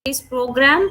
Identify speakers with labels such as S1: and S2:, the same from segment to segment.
S1: Today's program,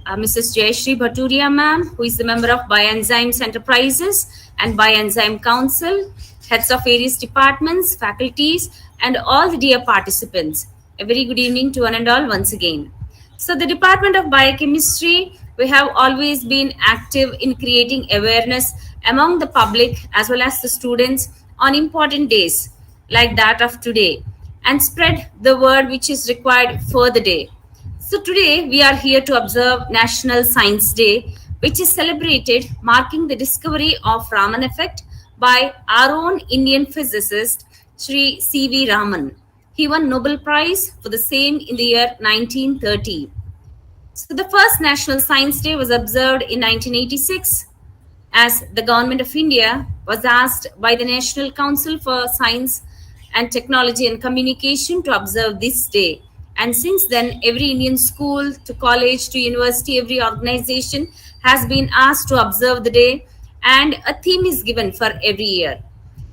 S1: Mrs. Jayashree Bhaturia ma'am, who is the member of Bioenzymes Enterprises and Bioenzyme Council, heads of various departments, faculties, and all the dear participants. A very good evening to one and all once again. So, the Department of Biochemistry, we have always been active in creating awareness among the public as well as the students on important days like that of today and spread the word which is required for the day. So today we are here to observe National Science Day, which is celebrated marking the discovery of Raman effect by our own Indian physicist Sri C.V. Raman. He won Nobel Prize for the same in the year 1930. So the first National Science Day was observed in 1986 as the Government of India was asked by the National Council for Science and Technology and Communication to observe this day. And since then, every Indian school to college to university, every organization has been asked to observe the day, and a theme is given for every year.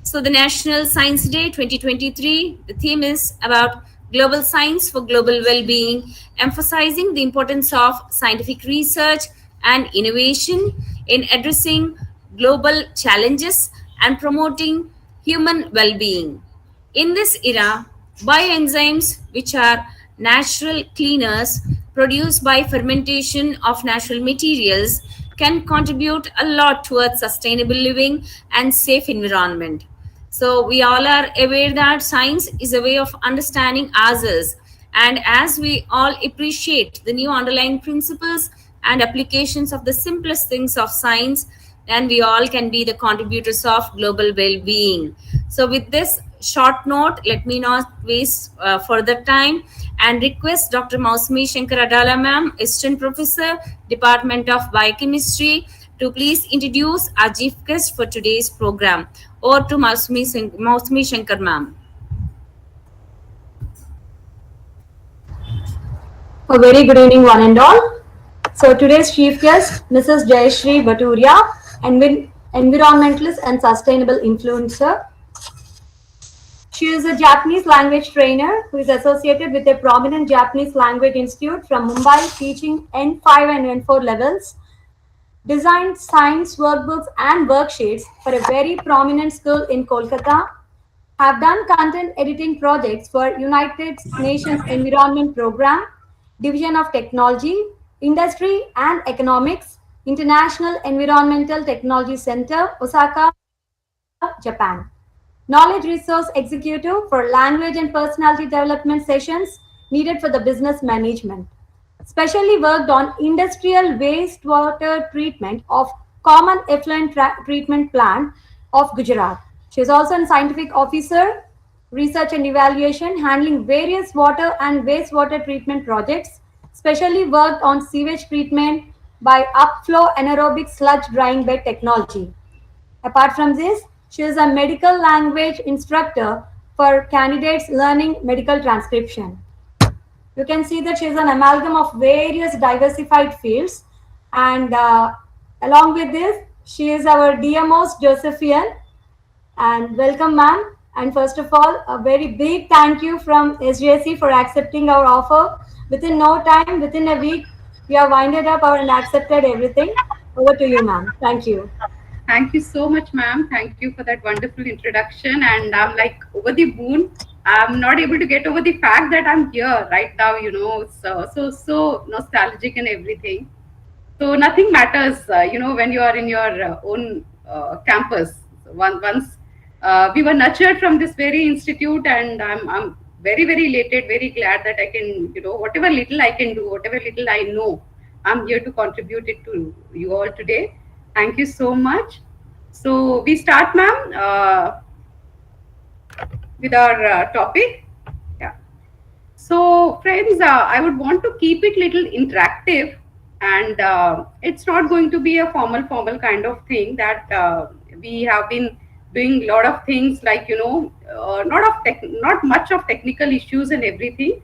S1: So the National Science Day 2023, the theme is about global science for global well-being, emphasizing the importance of scientific research and innovation in addressing global challenges and promoting human well-being. In this era, bioenzymes, which are natural cleaners produced by fermentation of natural materials, can contribute a lot towards sustainable living and safe environment. So we all are aware that science is a way of understanding ourselves, and as we all appreciate the new underlying principles and applications of the simplest things of science, and we all can be the contributors of global well-being. So with this short note, let me not waste further time and request Dr. Mausami Shankar Adala ma'am, Assistant Professor, Department of Biochemistry, to please introduce our chief guest for today's program. Over to Mausami Shankar ma'am.
S2: A very good evening, one and all. So today's chief guest, Mrs. Jayashree Bhaturia, environmentalist and sustainable influencer. She is a Japanese language trainer who is associated with a prominent Japanese language institute from Mumbai, teaching N5 and N4 levels, designed science workbooks and worksheets for a very prominent school in Kolkata, have done content editing projects for United Nations Environment Program, Division of Technology, Industry and Economics, International Environmental Technology Center, Osaka, Japan. Knowledge Resource Executive for language and personality development sessions needed for the business management. Specially worked on industrial wastewater treatment of common effluent treatment plant of Gujarat. She is also a scientific officer, research and evaluation, handling various water and wastewater treatment projects. Specially worked on sewage treatment by upflow anaerobic sludge drying bed technology. Apart from this, she is a medical language instructor for candidates learning medical transcription. You can see that she is an amalgam of various diversified fields, and along with this, she is our dear most Josephian. And welcome, ma'am. And first of all, a very big thank you from SJC for accepting our offer. Within no time, within a week, we have winded up and accepted everything. Over to you, ma'am. Thank you.
S3: Thank you so much, ma'am. Thank you for that wonderful introduction. And I'm like over the moon. I'm not able to get over the fact that I'm here right now, so nostalgic and everything. So nothing matters, when you are in your own campus. Once we were nurtured from this very institute, and I'm very, very elated, very glad that I can, whatever little I can do, whatever little I know, I'm here to contribute it to you all today. Thank you so much. So we start, ma'am, with our topic. Yeah. So friends, I would want to keep it little interactive, and it's not going to be a formal kind of thing that we have been doing a lot of things like, not much of technical issues and everything.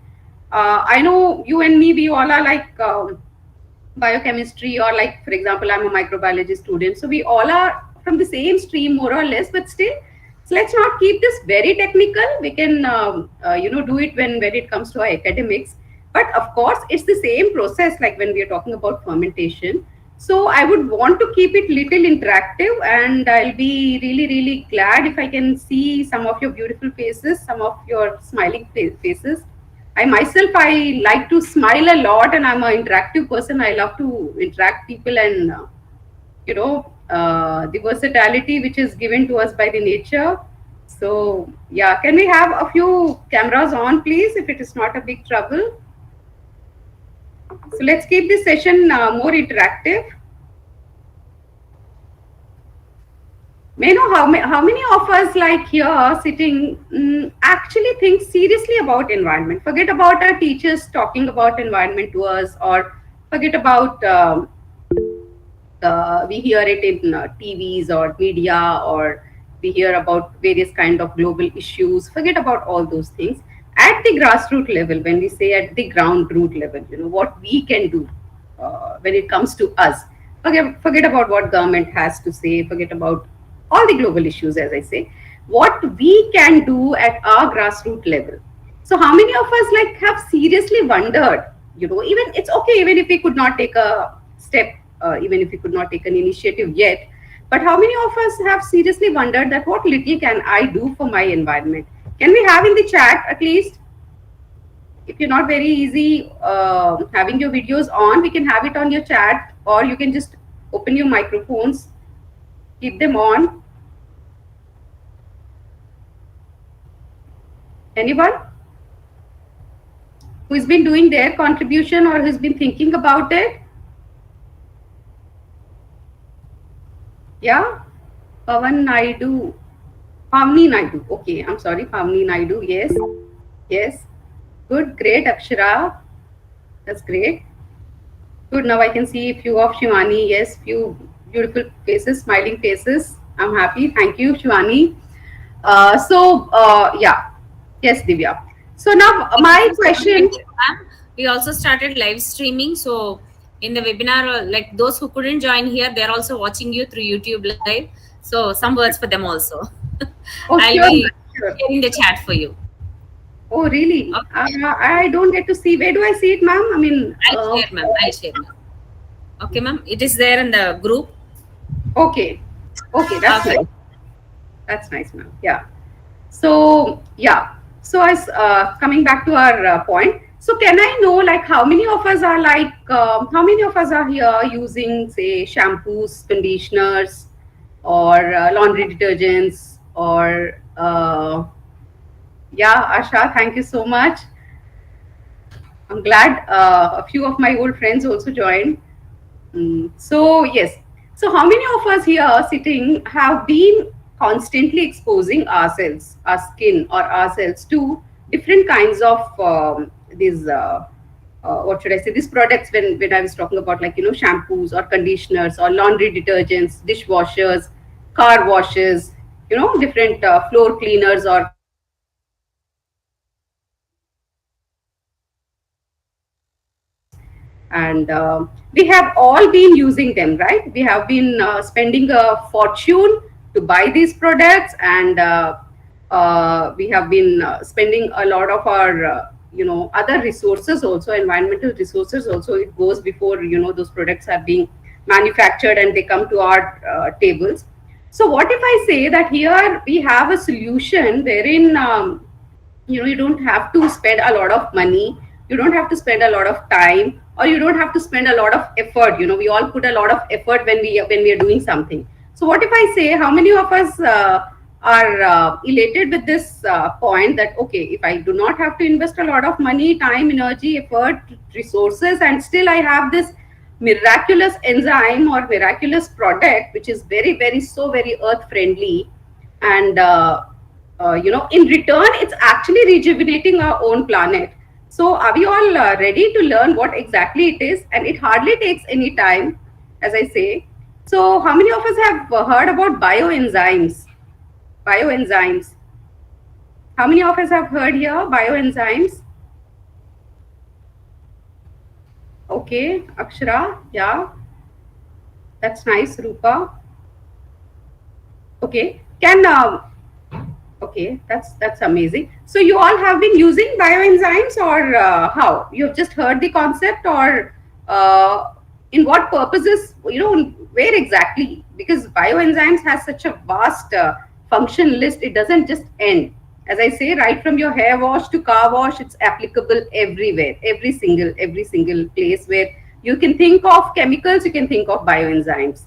S3: I know you and me, we all are like biochemistry, or like, for example, I'm a microbiology student. So we all are from the same stream more or less, but still, so let's not keep this very technical. We can, do it when it comes to our academics. But of course, it's the same process like when we are talking about fermentation. So I would want to keep it little interactive, and I'll be really, really glad if I can see some of your beautiful faces, some of your smiling faces. I myself, I like to smile a lot, and I'm an interactive person. I love to interact people, and the versatility which is given to us by the nature. So yeah, can we have a few cameras on, please, if it is not a big trouble? So let's keep this session more interactive. May I know how many of us like here sitting actually think seriously about environment? Forget about our teachers talking about environment to us, or forget about we hear it in TVs or media, or we hear about various kind of global issues. Forget about all those things. At the grassroots level, when we say at the ground root level, what we can do when it comes to us. Forget about what government has to say. Forget about all the global issues, as I say. What we can do at our grassroots level. So how many of us like have seriously wondered, even it's okay even if we could not take a step, even if we could not take an initiative yet, but how many of us have seriously wondered that what little can I do for my environment? Can we have in the chat at least? If you're not very easy having your videos on, we can have it on your chat, or you can just open your microphones, keep them on. Anyone who's been doing their contribution or who's been thinking about it? Yeah, Pavan Naidu, Pavni Naidu. Okay, I'm sorry, Pavni Naidu. Yes, yes. Good, great, Akshara. That's great. Good. Now I can see a few of Shivani. Yes, few beautiful faces, smiling faces. I'm happy. Thank you, Shivani. Yeah. Yes, Divya. So now my question.
S1: We also started live streaming. So in the webinar, like those who couldn't join here, they're also watching you through YouTube live. So some words for them also.
S3: Oh,
S1: I'll
S3: sure,
S1: be
S3: sure.
S1: sharing the chat for you.
S3: Oh, really?
S1: Okay.
S3: I don't get to see. Where do I see it, ma'am? I mean,
S1: I'll share, ma'am. I'll share, ma'am. Okay, ma'am. It is there in the group.
S3: okay. Okay, that's
S1: Okay.
S3: nice. That's nice, ma'am. Yeah. So yeah. So as coming back to our point. So can I know like how many of us are like how many of us are here using say shampoos, conditioners, or laundry detergents, or yeah, Asha, thank you so much. I'm glad a few of my old friends also joined. So yes. So how many of us here sitting have been constantly exposing ourselves, our skin or ourselves to different kinds of these what should I say? These products when I was talking about like shampoos or conditioners or laundry detergents, dishwashers, car washes, different floor cleaners or and we have all been using them, right? We have been spending a fortune to buy these products, and we have been spending a lot of our other resources also, environmental resources also. It goes before those products are being manufactured and they come to our tables. So what if I say that here we have a solution wherein you don't have to spend a lot of money, you don't have to spend a lot of time, or you don't have to spend a lot of effort. We all put a lot of effort when we are doing something. So what if I say how many of us are elated with this point that okay, if I do not have to invest a lot of money, time, energy, effort, resources, and still I have this miraculous enzyme or miraculous product which is very very so very earth friendly, and in return it's actually rejuvenating our own planet. So are we all ready to learn what exactly it is? And it hardly takes any time, as I say. So how many of us have heard about bioenzymes? How many of us have heard here bioenzymes? Okay, Akshara, yeah, that's nice. Rupa, okay, can Okay, that's amazing. So you all have been using bioenzymes, or how? You have just heard the concept, or in what purposes? Where exactly? Because bioenzymes has such a vast function list. It doesn't just end. As I say, right from your hair wash to car wash, it's applicable everywhere, every single place where you can think of chemicals, you can think of bioenzymes.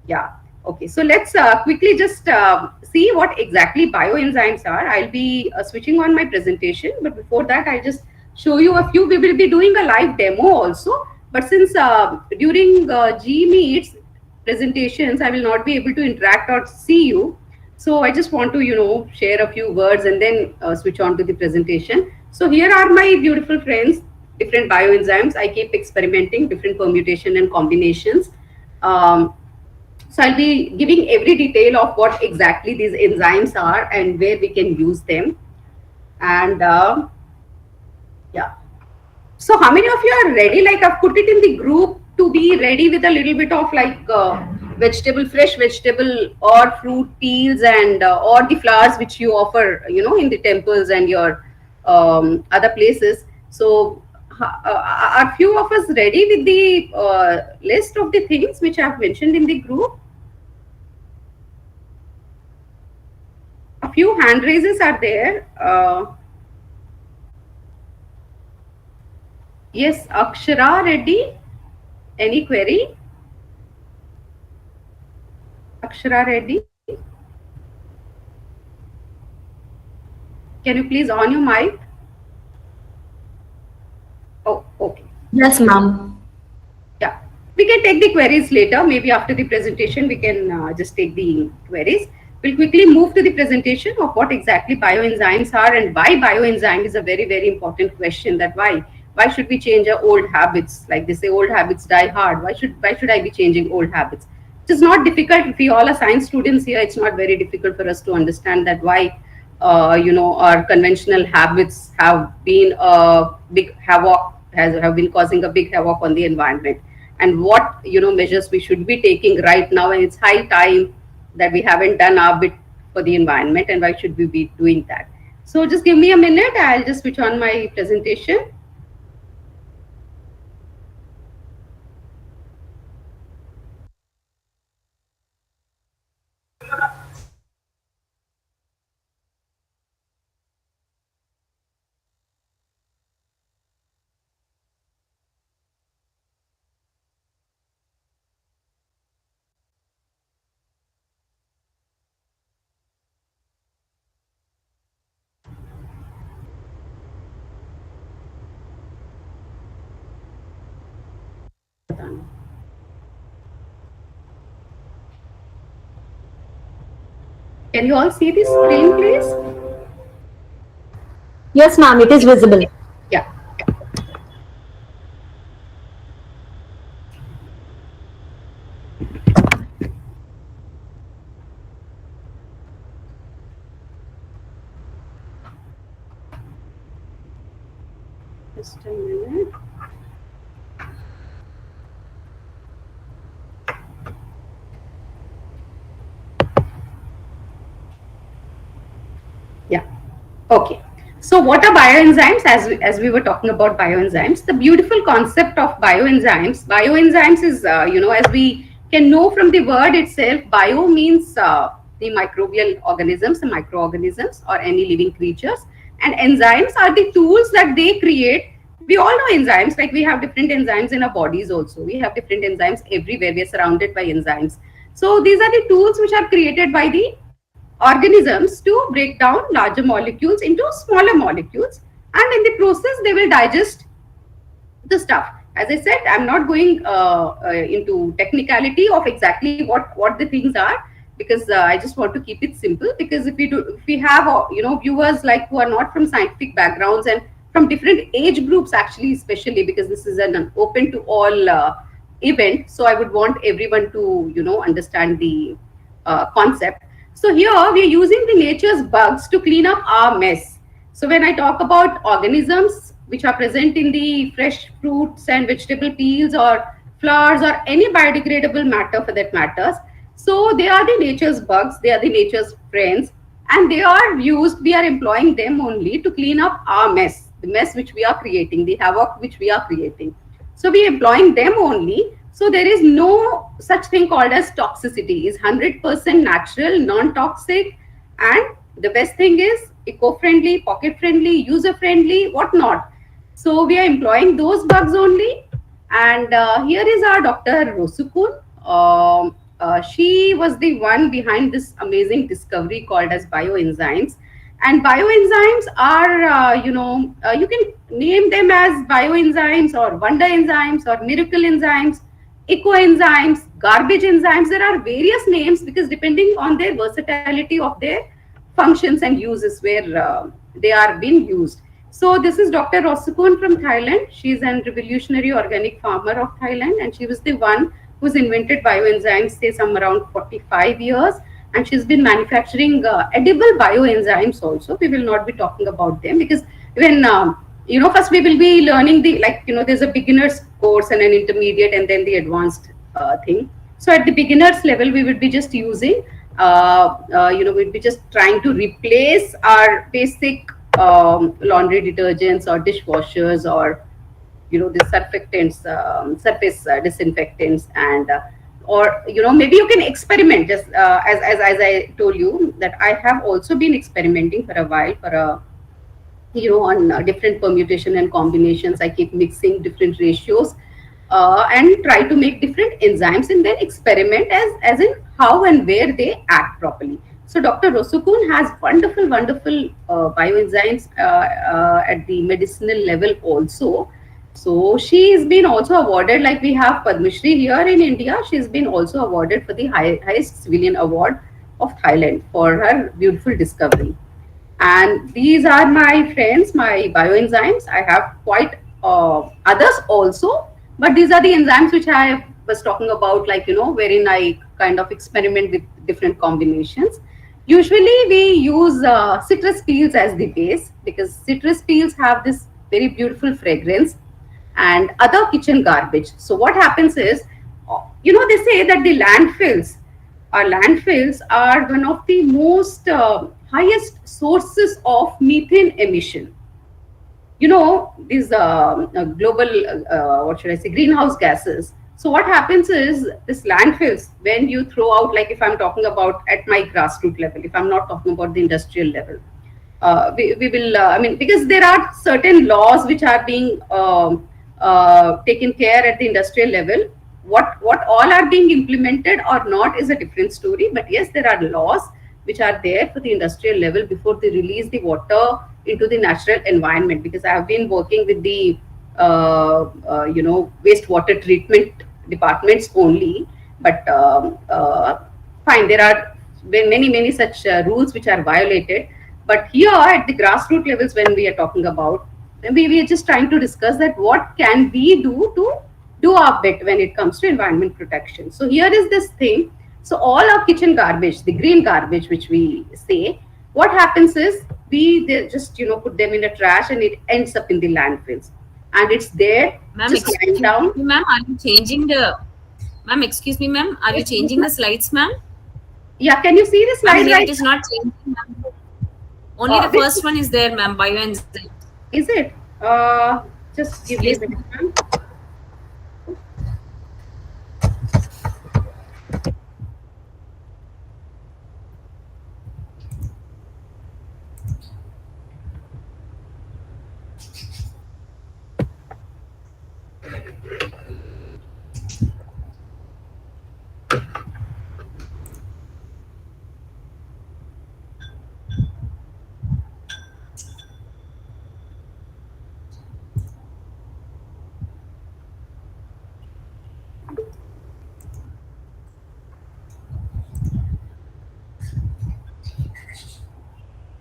S3: Yeah. Okay. So let's quickly just see what exactly bioenzymes are. I'll be switching on my presentation, but before that, I'll just show you a few. We will be doing a live demo also. But since during G Meets presentations, I will not be able to interact or see you. So I just want to, share a few words and then switch on to the presentation. So here are my beautiful friends, different bioenzymes. I keep experimenting different permutation and combinations. Um, so I'll be giving every detail of what exactly these enzymes are and where we can use them. And yeah. So how many of you are ready? Like I've put it in the group to be ready with a little bit of like vegetable, fresh vegetable or fruit peels and or the flowers which you offer, in the temples and your other places. So are few of us ready with the list of the things which I've mentioned in the group? A few hand raises are there. Yes, Akshara Reddy. Any query? Akshara Reddy. Can you please on your mic? Oh, okay.
S2: Yes, ma'am.
S3: Yeah. We can take the queries later. Maybe after the presentation, we can just take the queries. We'll quickly move to the presentation of what exactly bioenzymes are and why bioenzyme is a very, very important question. That why should we change our old habits? Like they say, old habits die hard. Why should I be changing old habits? It is not difficult. If we all are science students here, it's not very difficult for us to understand that why our conventional habits have been a big havoc, have been causing a big havoc on the environment, and what measures we should be taking right now. And it's high time that we haven't done our bit for the environment, and why should we be doing that? So just give me a minute. I'll just switch on my presentation. Can you all see the screen, please?
S2: Yes, ma'am, it is visible.
S3: Yeah. Just a minute. Yeah. Okay. So what are bioenzymes? As we were talking about bioenzymes, the beautiful concept of bioenzymes is, as we can know from the word itself, bio means the microbial organisms, the microorganisms or any living creatures. And enzymes are the tools that they create. We all know enzymes, like we have different enzymes in our bodies also. We have different enzymes everywhere. We are surrounded by enzymes. So these are the tools which are created by the organisms to break down larger molecules into smaller molecules, and in the process they will digest the stuff. As I said, I'm not going into technicality of exactly what the things are, because I just want to keep it simple. Because if we have viewers like who are not from scientific backgrounds and from different age groups, actually, especially because this is an open to all event, so I would want everyone to understand the concept. So here we are using the nature's bugs to clean up our mess. So when I talk about organisms which are present in the fresh fruits and vegetable peels or flowers or any biodegradable matter for that matters, so they are the nature's bugs, they are the nature's friends, and they are used, we are employing them only to clean up our mess, the mess which we are creating, the havoc which we are creating. So we are employing them only. So there is no such thing called as toxicity. Is 100% natural, non-toxic, and the best thing is eco-friendly, pocket-friendly, user-friendly, whatnot. So we are employing those bugs only. And here is our Dr. Rosukun. She was the one behind this amazing discovery called as bioenzymes. And bioenzymes are, you can name them as bioenzymes or wonder enzymes or miracle enzymes, eco enzymes, garbage enzymes. There are various names because depending on their versatility of their functions and uses where they are being used. So this is Dr. Rosukun from Thailand. She's an revolutionary organic farmer of Thailand, and she was the one who's invented bioenzymes, say some around 45 years. And she's been manufacturing edible bioenzymes also. We will not be talking about them because when first we will be learning the, like, there's a beginner's course and an intermediate and then the advanced thing. So at the beginner's level, we would be just using, we'd be just trying to replace our basic laundry detergents or dishwashers or the surfactants, surface disinfectants, and or maybe you can experiment, just as I told you that I have also been experimenting for a while for a on different permutation and combinations. I keep mixing different ratios and try to make different enzymes and then experiment as in how and where they act properly. So Dr. Rosukun has wonderful bioenzymes at the medicinal level also. So she has been also awarded, like we have Padma Shri here in India. She's been also awarded for the highest civilian award of Thailand for her beautiful discovery. And these are my friends, my bioenzymes. I have quite others also, but these are the enzymes which I was talking about, like, wherein I kind of experiment with different combinations. Usually we use citrus peels as the base because citrus peels have this very beautiful fragrance, and other kitchen garbage. So what happens is, they say that the landfills are one of the most highest sources of methane emission. These global, what should I say, greenhouse gases. So what happens is, this landfills, when you throw out, like if I'm talking about at my grassroots level, if I'm not talking about the industrial level, we will, because there are certain laws which are being taken care at the industrial level. What all are being implemented or not is a different story. But yes, there are laws which are there for the industrial level before they release the water into the natural environment. Because I have been working with the wastewater treatment departments only. But fine, there are many such rules which are violated. But here at the grassroots levels, when we are talking about, we are just trying to discuss that what can we do to do our bit when it comes to environment protection. So here is this thing. So all our kitchen garbage, the green garbage which we say, what happens is they just put them in the trash and it ends up in the landfills, and it's there
S1: Ma'am,
S3: just lying
S1: excuse
S3: down.
S1: me, ma'am. Are you changing the? Ma'am, excuse me, ma'am. Are you changing the slides, ma'am?
S3: Yeah, can you see the
S1: Ma'am,
S3: slide
S1: here it
S3: right?
S1: is not changing, ma'am. Only the
S3: Which
S1: first one is there, ma'am. Bioenzyme.
S3: is it? Just give me a
S1: Yes,
S3: minute, ma'am.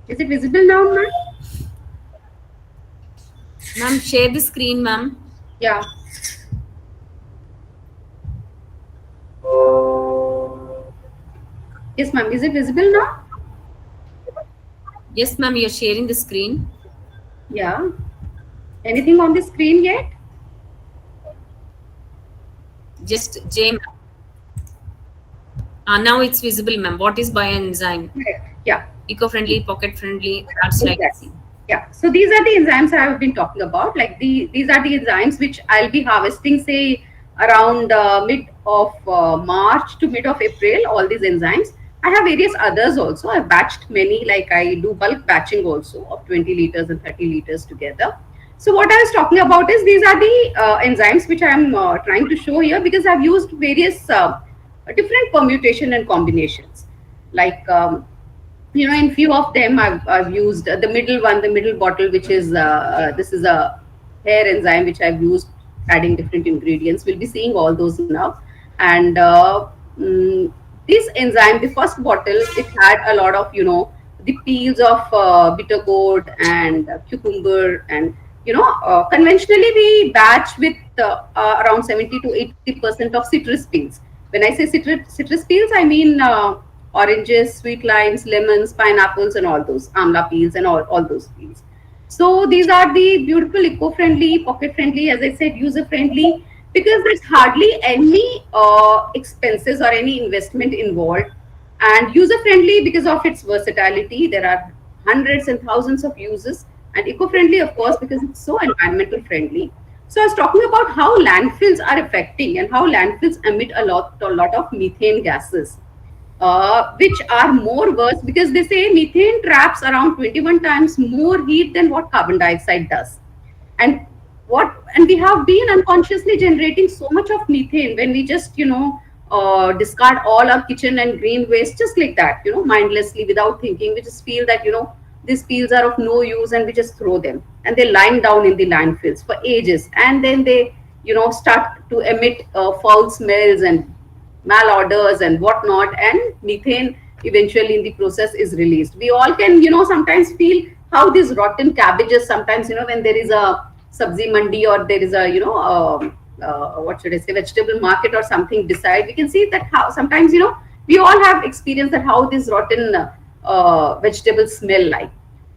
S3: Is it visible now, ma'am?
S1: ma'am. Share the screen, ma'am.
S3: Yeah. Yes, ma'am. Is it visible now?
S1: Yes, ma'am. You're sharing the screen.
S3: Yeah. Anything on the screen yet?
S1: Just J, ma'am. Now it's visible, ma'am. What is bioenzyme?
S3: Correct. Yeah.
S1: eco-friendly, pocket-friendly, that's like
S3: Exactly. Yeah. So these are the enzymes I have been talking about. Like these are the enzymes which I'll be harvesting, say around mid of March to mid of April. All these enzymes. I have various others also. I've batched many. Like I do bulk batching also of 20 liters and 30 liters together. So what I was talking about is these are the enzymes which I am trying to show here because I've used various different permutation and combinations. Like in few of them I've used the middle one, the middle bottle, which is this is a hair enzyme which I've used, adding different ingredients. We'll be seeing all those now. And this enzyme, the first bottle, it had a lot of the peels of bitter gourd and cucumber. And conventionally we batch with around 70 to 80% of citrus peels. When I say citrus peels, I mean oranges, sweet limes, lemons, pineapples, and all those amla peels and all those peels. So these are the beautiful, eco-friendly, pocket-friendly, as I said, user-friendly, because there's hardly any expenses or any investment involved, and user-friendly because of its versatility. There are hundreds and thousands of uses, and eco-friendly, of course, because it's so environmental friendly. So I was talking about how landfills are affecting and how landfills emit a lot of methane gases, which are more worse because they say methane traps around 21 times more heat than what carbon dioxide does. And we have been unconsciously generating so much of methane when we just discard all our kitchen and green waste just like that, mindlessly, without thinking. We just feel that these fields are of no use, and we just throw them, and they line down in the landfills for ages, and then they start to emit foul smells and malodors and whatnot, and methane eventually in the process is released. We all can sometimes feel how these rotten cabbages, sometimes when there is a sabzi mandi, or there is a what should I say, vegetable market or something beside, we can see that how sometimes we all have experienced that how these rotten vegetables smell like.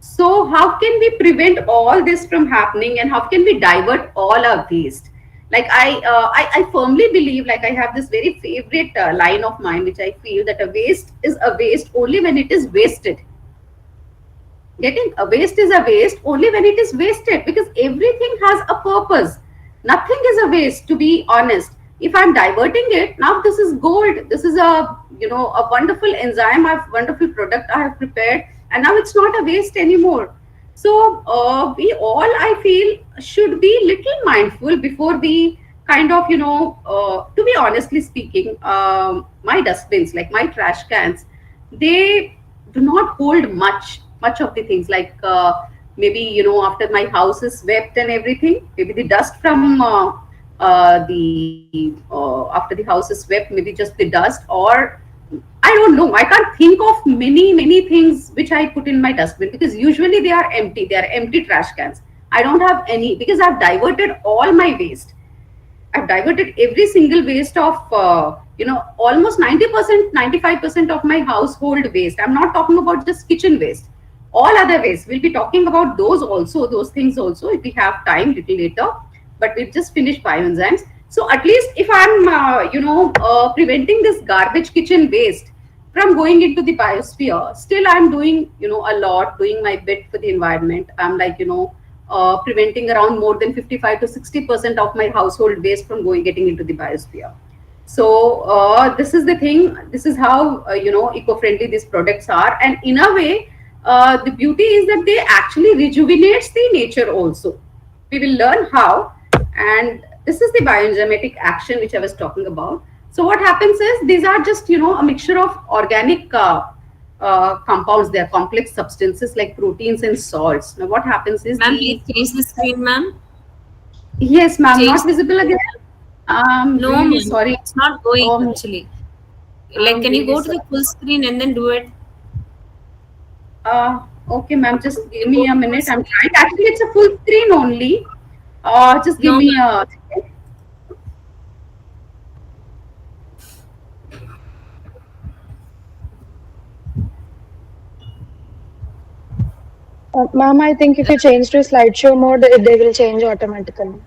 S3: So how can we prevent all this from happening, and how can we divert all our waste? Like I firmly believe, like I have this very favorite line of mine, which I feel that a waste is a waste only when it is wasted. Getting a waste is a waste only when it is wasted, because everything has a purpose. Nothing is a waste, to be honest. If I'm diverting it, now this is gold. This is a wonderful enzyme, a wonderful product I have prepared, and now it's not a waste anymore. So we all, I feel, should be little mindful before we kind of to be honestly speaking, my dustbins, like my trash cans, they do not hold much of the things. Like maybe after my house is swept and everything, maybe the dust from the after the house is swept, maybe just the dust, or I don't know. I can't think of many things which I put in my dustbin, because usually they are empty. They are empty trash cans. I don't have any, because I've diverted all my waste. I've diverted every single waste of almost 90%, 95% of my household waste. I'm not talking about just kitchen waste. All other waste. We'll be talking about those also, those things also, if we have time little later. But we've just finished bioenzymes. So at least if I'm preventing this garbage kitchen waste from going into the biosphere, still I'm doing a lot, doing my bit for the environment. I'm like preventing around more than 55 to 60% of my household waste from getting into the biosphere. So this is the thing. This is how eco-friendly these products are, and in a way, the beauty is that they actually rejuvenates the nature also. We will learn how, and this is the bioenzymatic action which I was talking about. So what happens is, these are just a mixture of organic compounds. They are complex substances like proteins and salts. Now what happens is
S1: ma'am, please change the screen, ma'am.
S3: yes, ma'am,
S1: Change
S3: not visible again. I'm
S1: No,
S3: really
S1: ma'am,
S3: sorry.
S1: it's not going
S3: um,
S1: actually. Like,
S3: I'm
S1: can you
S3: really
S1: go to
S3: sorry.
S1: the full screen and then do it?
S3: Okay, ma'am, just give
S1: Go
S3: me a
S1: to full
S3: minute. I'm
S1: screen.
S3: trying. Actually, it's a full screen only. Just give
S1: No,
S3: me
S1: ma'am.
S3: a second.
S2: Ma'am, I think if you change to slideshow mode, they will change automatically.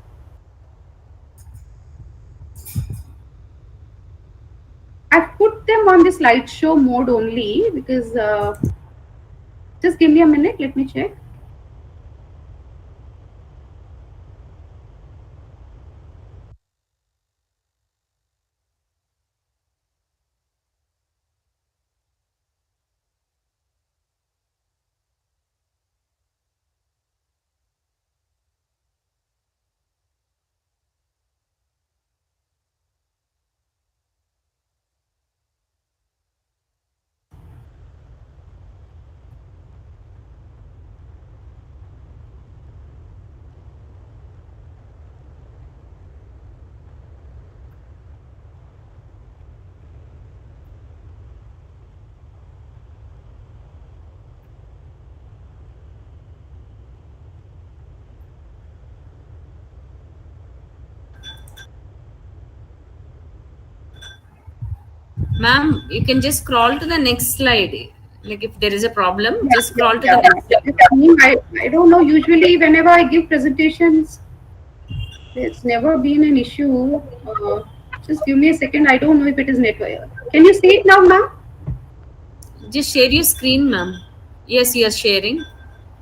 S3: I've put them on the slideshow mode only because Just give me a minute. Let me check.
S1: Ma'am, you can just scroll to the next slide. Like if there is a problem,
S3: Yeah,
S1: just
S3: yeah,
S1: scroll to the
S3: yeah.
S1: next slide.
S3: I don't know. Usually, whenever I give presentations, there's never been an issue. Just give me a second. I don't know if it is network. Can you see it now, ma'am?
S1: Just share your screen, ma'am. Yes, you are sharing.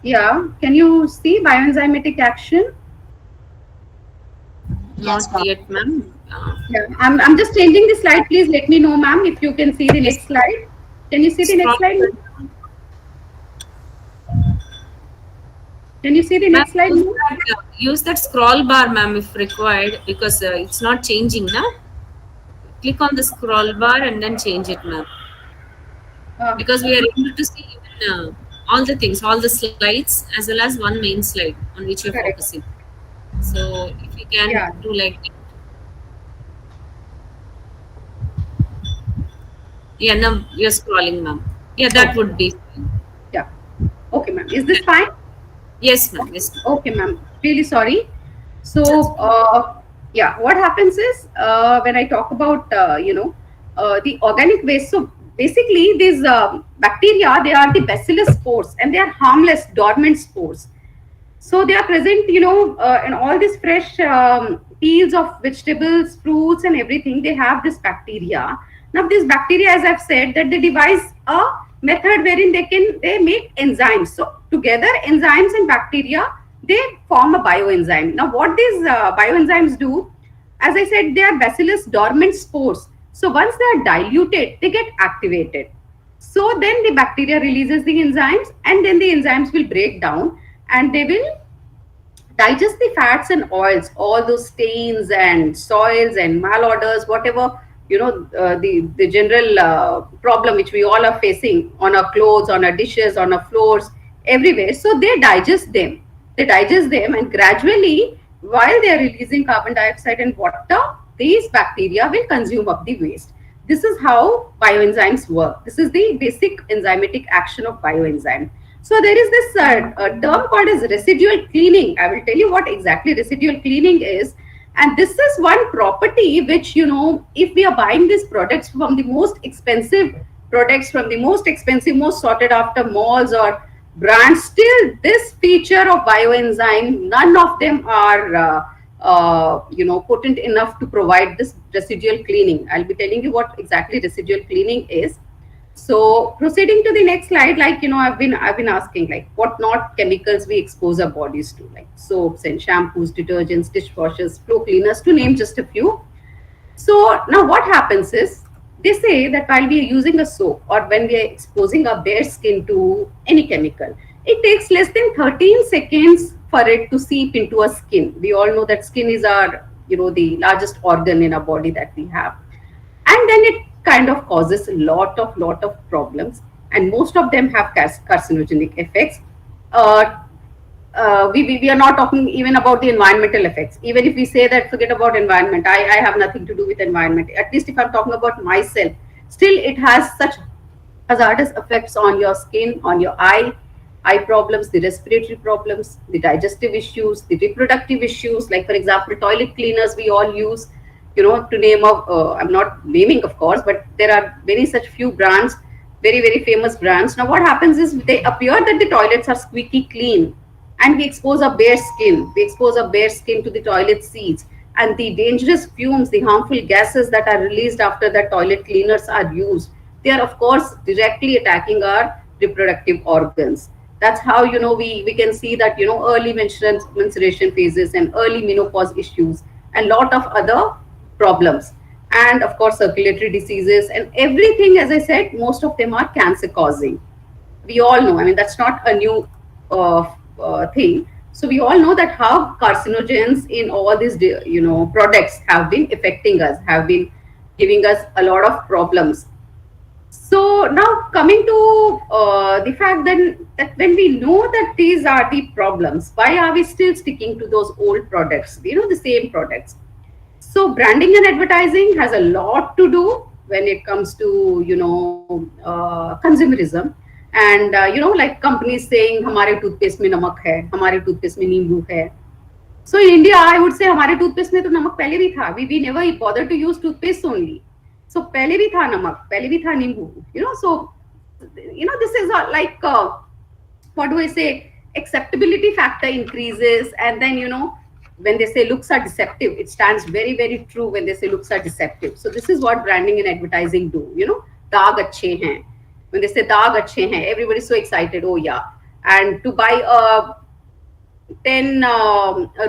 S3: Yeah. Can you see bioenzymatic action?
S1: Not yet, ma'am.
S3: Yeah. I'm just changing the slide. Please let me know, ma'am, if you can see the
S1: Yes,
S3: next slide. Can you see the
S1: scroll.
S3: next slide, ma'am? Can you see the
S1: Ma'am,
S3: next slide, ma'am?
S1: use that scroll bar, ma'am, if required, because it's not changing, na? Click on the scroll bar and then change it, ma'am.
S3: Uh,
S1: Because we are able to see even all the things, all the slides, as well as one main slide on which you're
S3: Correct.
S1: focusing. So if you can
S3: Yeah.
S1: do like, yeah, now you're scrolling, ma'am. Yeah, that
S3: Okay.
S1: would be fine.
S3: Yeah. Okay, ma'am. Is this fine?
S1: Yes, ma'am.
S3: Okay,
S1: Yes, ma'am.
S3: okay, ma'am. Really sorry.
S1: That's
S3: So, yeah, what happens is when I talk about the organic waste. So basically, these bacteria, they are the bacillus spores, and they are harmless dormant spores. So they are present, in all these fresh peels of vegetables, fruits, and everything. They have this bacteria. Now, this bacteria, as I've said, that they devise a method wherein they make enzymes. So together, enzymes and bacteria, they form a bioenzyme. Now, what these bioenzymes do, as I said, they are bacillus dormant spores. So once they are diluted, they get activated. So then the bacteria releases the enzymes, and then the enzymes will break down, and they will digest the fats and oils, all those stains and soils and malodors, whatever, the general problem which we all are facing on our clothes, on our dishes, on our floors, everywhere. So they digest them, and gradually, while they are releasing carbon dioxide and water, these bacteria will consume up the waste. This is how bioenzymes work. This is the basic enzymatic action of bioenzyme. So there is this term called as residual cleaning. I will tell you what exactly residual cleaning is. And this is one property which, if we are buying these products from the most expensive products, from the most expensive, most sought after malls or brands, still this feature of bioenzyme, none of them are potent enough to provide this residual cleaning. I'll be telling you what exactly residual cleaning is. So proceeding to the next slide, like, I've been asking, like, what not chemicals we expose our bodies to, like soaps and shampoos, detergents, dishwashers, floor cleaners, to name just a few. So now what happens is, they say that while we are using a soap, or when we are exposing our bare skin to any chemical, it takes less than 13 seconds for it to seep into our skin. We all know that skin is our, the largest organ in our body that we have. And then it kind of causes a lot of problems, and most of them have carcinogenic effects. uh, we are not talking even about the environmental effects. Even if we say that forget about environment, I have nothing to do with environment, at least if I'm talking about myself, still it has such hazardous effects on your skin, on your eye problems, the respiratory problems, the digestive issues, the reproductive issues. Like, for example, toilet cleaners we all use, to name of, I'm not naming, of course, but there are very such few brands, very, very famous brands. Now, what happens is, they appear that the toilets are squeaky clean, and we expose our bare skin. We expose our bare skin to the toilet seats, and the dangerous fumes, the harmful gases that are released after that toilet cleaners are used, they are, of course, directly attacking our reproductive organs. That's how, we can see that, early menstruation phases and early menopause issues and lot of other problems. And of course, circulatory diseases and everything, as I said, most of them are cancer causing. We all know, I mean, that's not a new thing. So we all know that how carcinogens in all these products have been affecting us, have been giving us a lot of problems. So now coming to the fact then that when we know that these are the problems, why are we still sticking to those old products, the same products? So branding and advertising has a lot to do when it comes to consumerism. And like companies saying हमारे toothpaste में नमक है, हमारे toothpaste में नींबू है. So in India, I would say हमारे toothpaste में तो नमक पहले भी था. We never bothered to use toothpaste only. So पहले भी था नमक, पहले भी था नींबू. So this is like what do I say? Acceptability factor increases, and then when they say looks are deceptive, it stands very very true when they say looks are deceptive. So this is what branding and advertising do. दाग अच्छे हैं. When they say दाग अच्छे हैं, everybody's so excited. Oh yeah, and to buy a 10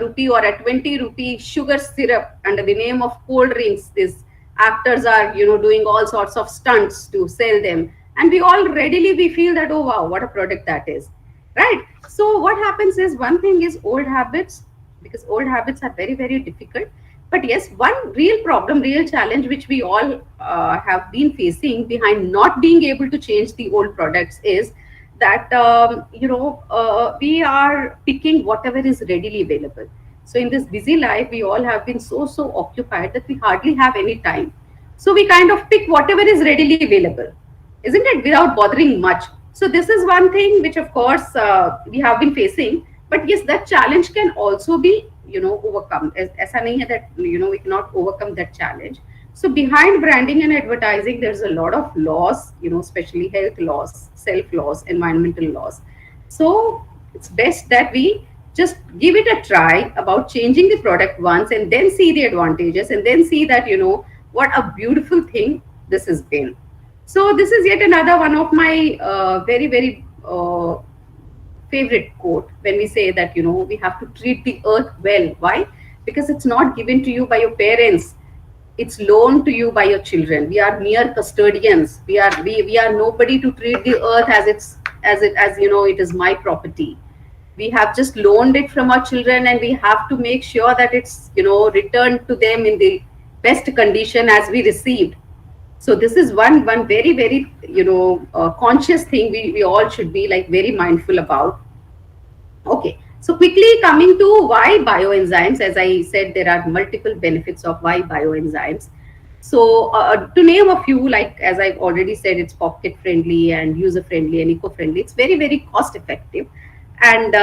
S3: rupee or a 20 rupee sugar syrup under the name of cold drinks, these actors are doing all sorts of stunts to sell them, and we feel that, oh wow, what a product that is, right? So what happens is, one thing is old habits, because old habits are very very difficult. But yes, one real problem, real challenge which we all have been facing behind not being able to change the old products is that we are picking whatever is readily available. So in this busy life, we all have been so occupied that we hardly have any time. So we kind of pick whatever is readily available, isn't it, without bothering much. So this is one thing which of course we have been facing. But yes, that challenge can also be overcome. ऐसा नहीं है that we cannot overcome that challenge. So behind branding and advertising, there's a lot of laws, especially health laws, self laws, environmental laws. So it's best that we just give it a try about changing the product once, and then see the advantages, and then see that, what a beautiful thing this has been. So this is yet another one of my very, very favorite quote, when we say that, we have to treat the earth well. Why? Because it's not given to you by your parents. It's loaned to you by your children. We are mere custodians. We are nobody to treat the earth as it is my property. We have just loaned it from our children, and we have to make sure that it's returned to them in the best condition as we received. So this is one very very conscious thing we all should be like very mindful about. Okay. So quickly coming to why bioenzymes, as I said, there are multiple benefits of why bioenzymes. So to name a few, like as I've already said, it's pocket friendly and user friendly and eco friendly. It's very very cost effective, and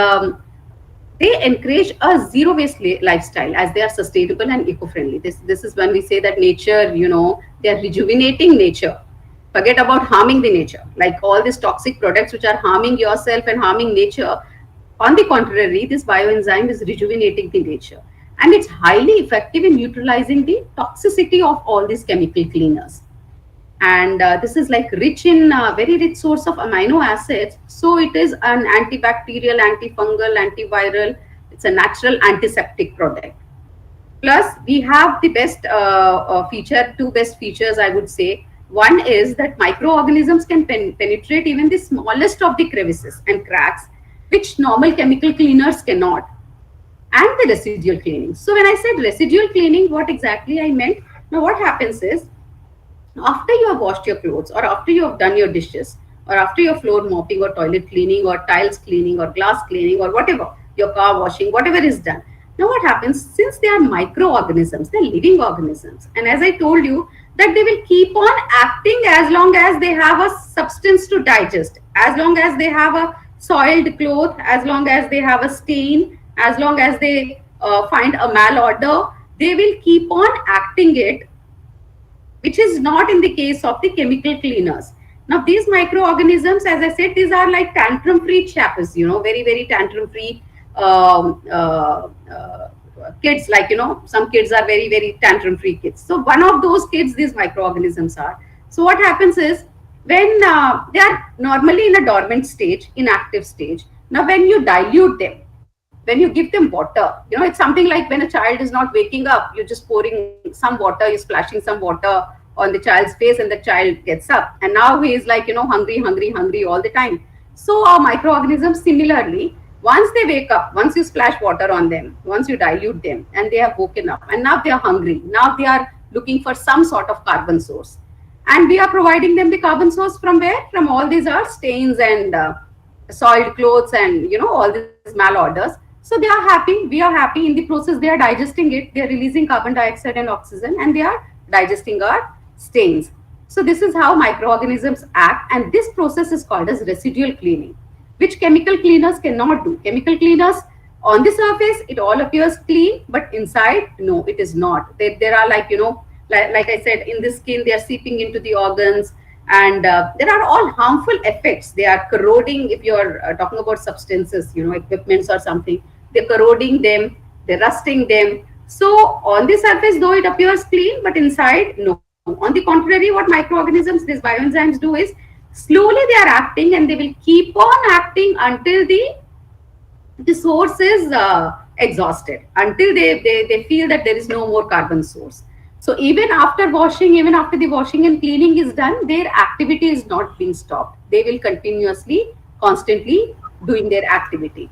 S3: they encourage a zero waste lifestyle, as they are sustainable and eco friendly. This is when we say that nature, they are rejuvenating nature. Forget about harming the nature, like all these toxic products which are harming yourself and harming nature. On the contrary, this bioenzyme is rejuvenating the nature, and it's highly effective in neutralizing the toxicity of all these chemical cleaners. And this is like rich in very rich source of amino acids. So it is an antibacterial, antifungal, antiviral. It's a natural antiseptic product. Plus, we have the best two best features, I would say. One is that microorganisms can penetrate even the smallest of the crevices and cracks, which normal chemical cleaners cannot. And the residual cleaning. So when I said residual cleaning, what exactly I meant? Now what happens is, after you have washed your clothes, or after you have done your dishes, or after your floor mopping or toilet cleaning or tiles cleaning or glass cleaning or whatever, your car washing, whatever is done. Now what happens, since they are microorganisms, they're living organisms. And as I told you, that they will keep on acting as long as they have a substance to digest, as long as they have a soiled cloth, as long as they have a stain, as long as they find a malodor, they will keep on acting it, which is not in the case of the chemical cleaners. Now these microorganisms, as I said, these are like tantrum free chaps, very very tantrum free kids, like some kids are very very tantrum free kids. So one of those kids these microorganisms are. So what happens is, when they are normally in a dormant stage, inactive stage. Now, when you dilute them, when you give them water, it's something like when a child is not waking up, you're just pouring some water, you're splashing some water on the child's face, and the child gets up. And now he is like, hungry, hungry, hungry all the time. So, our microorganisms, similarly, once they wake up, once you splash water on them, once you dilute them, and they have woken up, and now they are hungry, now they are looking for some sort of carbon source. And we are providing them the carbon source from where? From all these are stains and soiled clothes and all these malodors. So they are happy, we are happy. In the process, they are digesting it, they are releasing carbon dioxide and oxygen, and they are digesting our stains. So this is how microorganisms act, and this process is called as residual cleaning, which chemical cleaners cannot do. Chemical cleaners, on the surface it all appears clean, but inside, no, it is not. There are, like like I said, in the skin they are seeping into the organs, and there are all harmful effects. They are corroding. If you're talking about substances, equipments or something, they're corroding them, they're rusting them. So on the surface, though it appears clean, but inside, no. On the contrary, what microorganisms, these bioenzymes, do is slowly they are acting, and they will keep on acting until the source is exhausted, until they feel that there is no more carbon source. So even after washing, even after the washing and cleaning is done, their activity is not being stopped. They will continuously, constantly doing their activity.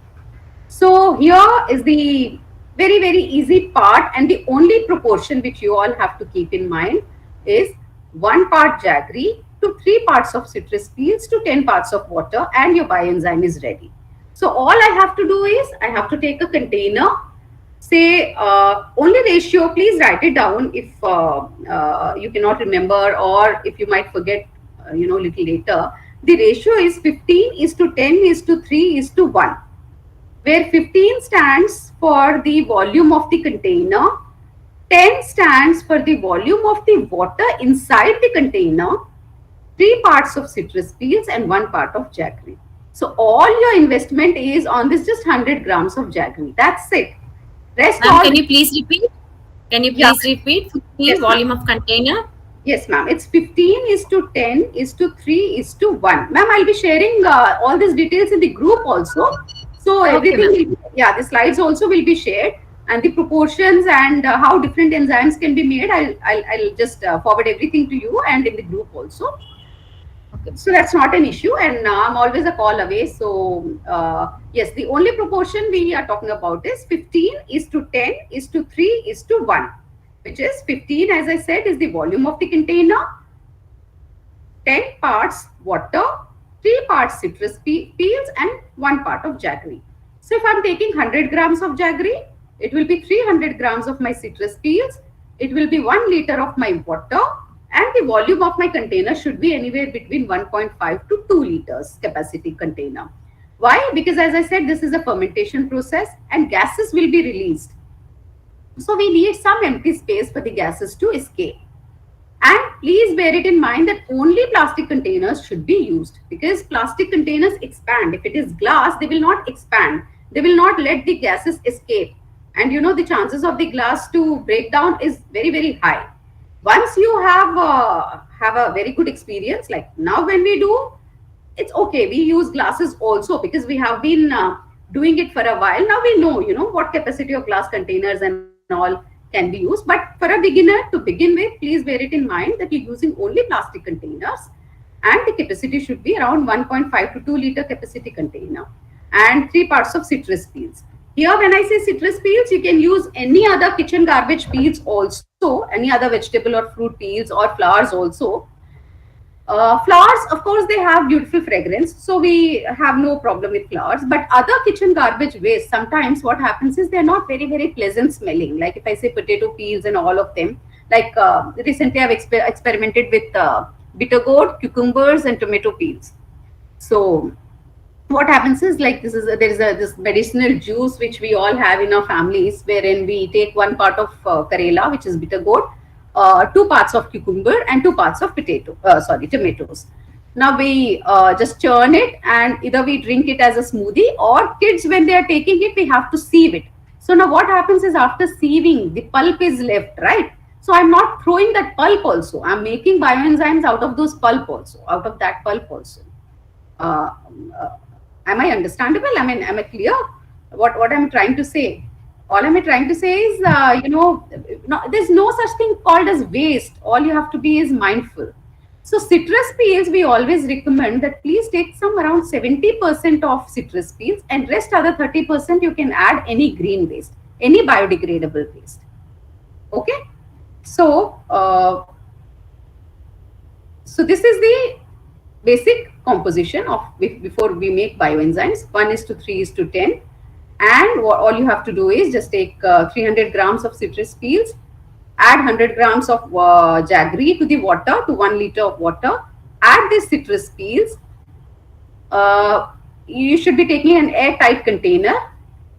S3: So here is the very, very easy part, and the only proportion which you all have to keep in mind is 1 part jaggery to 3 parts of citrus peels to 10 parts of water, and your bioenzyme is ready. So all I have to do is I have to take a container, say only ratio, please write it down if you cannot remember, or if you might forget, little later. The ratio is 15 is to 10 is to 3 is to 1, where 15 stands for the volume of the container, 10 stands for the volume of the water inside the container, 3 parts of citrus peels, and 1 part of jaggery. So all your investment is on this just 100 grams of jaggery. That's it. Rest
S1: Ma'am,
S3: all.
S1: can you please repeat? Can you
S3: Yeah.
S1: please repeat? 15
S3: Yes,
S1: volume of container.
S3: Yes, ma'am. It's 15 is to 10 is to 3 is to 1. Ma'am, I'll be sharing all these details in the group also. So
S1: Okay,
S3: everything,
S1: ma'am.
S3: the slides also will be shared, and the proportions and how different enzymes can be made. I'll just forward everything to you and in the group also.
S1: Okay.
S3: So that's not an issue, and I'm always a call away. So yes, the only proportion we are talking about is 15 is to 10 is to 3 is to 1, which is 15, as I said, is the volume of the container, 10 parts water, 3 parts citrus peels, and 1 part of jaggery. So if I'm taking 100 grams of jaggery, it will be 300 grams of my citrus peels, it will be 1 liter of my water, and the volume of my container should be anywhere between 1.5 to 2 liters capacity container. Why? Because as I said, this is a fermentation process and gases will be released. So we need some empty space for the gases to escape. And please bear it in mind that only plastic containers should be used, because plastic containers expand. If it is glass, they will not expand. They will not let the gases escape. And the chances of the glass to break down is very, very high. Once you have a very good experience, like now when we do, it's okay. We use glasses also because we have been doing it for a while. Now we know, what capacity of glass containers and all can be used. But for a beginner, to begin with, please bear it in mind that you're using only plastic containers, and the capacity should be around 1.5 to 2 liter capacity container, and 3 parts of citrus peels. Here, when I say citrus peels, you can use any other kitchen garbage peels also, any other vegetable or fruit peels or flowers also. Flowers, of course, they have beautiful fragrance, so we have no problem with flowers. But other kitchen garbage waste, sometimes what happens is they're not very, very pleasant smelling. Like if I say potato peels and all of them, like recently I've experimented with bitter gourd, cucumbers, and tomato peels. So what happens is, like, this medicinal juice which we all have in our families, wherein we take 1 part of karela, which is bitter gourd, 2 parts of cucumber, and 2 parts of tomatoes. Now we just churn it, and either we drink it as a smoothie, or kids, when they are taking it, we have to sieve it. So now what happens is, after sieving, the pulp is left, right? So I'm not throwing that pulp also. I'm making bioenzymes out of those pulp also, out of that pulp also. Uh, uh, am I understandable? I mean, am I clear? What I'm trying to say? All I'm trying to say is, no, there's no such thing called as waste. All you have to be is mindful. So citrus peels, we always recommend that please take some around 70% of citrus peels, and rest other 30% you can add any green waste, any biodegradable waste. Okay. So, so this is the basic composition of before we make bioenzymes. 1:3:10, and all you have to do is just take 300 grams of citrus peels, add 100 grams of jaggery to the water, to 1 liter of water, add the citrus peels. You should be taking an airtight container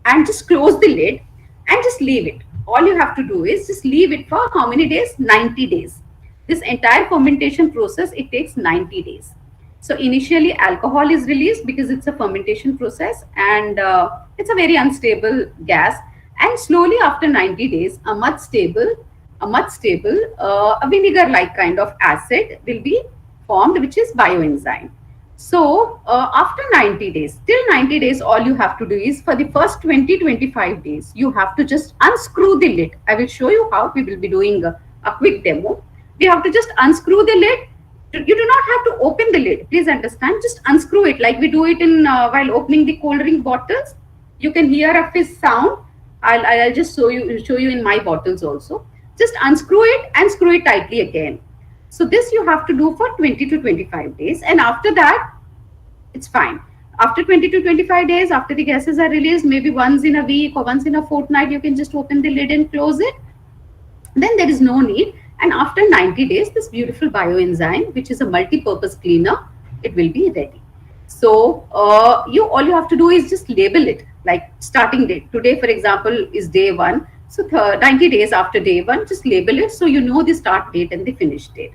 S3: and just close the lid and just leave it. All you have to do is just leave it for how many days? 90 days. This entire fermentation process, it takes 90 days. So initially alcohol is released because it's a fermentation process, and it's a very unstable gas. And slowly after 90 days, a vinegar-like kind of acid will be formed, which is bioenzyme. So after 90 days, till 90 days, all you have to do is for the first 20-25 days, you have to just unscrew the lid. I will show you how. We will be doing a quick demo. We have to just unscrew the lid. You do not have to open the lid. Please understand. Just unscrew it like we do it in while opening the cold drink bottles. You can hear a fizz sound. I'll just show you in my bottles also. Just unscrew it and screw it tightly again. So this you have to do for 20 to 25 days, and after that, it's fine. After 20 to 25 days, after the gases are released, maybe once in a week or once in a fortnight, you can just open the lid and close it. Then there is no need. And after 90 days, this beautiful bioenzyme, which is a multi-purpose cleaner, it will be ready. So all you have to do is just label it, like starting date. Today, for example, is day 1. So 90 days after day 1, just label it so you know the start date and the finish date.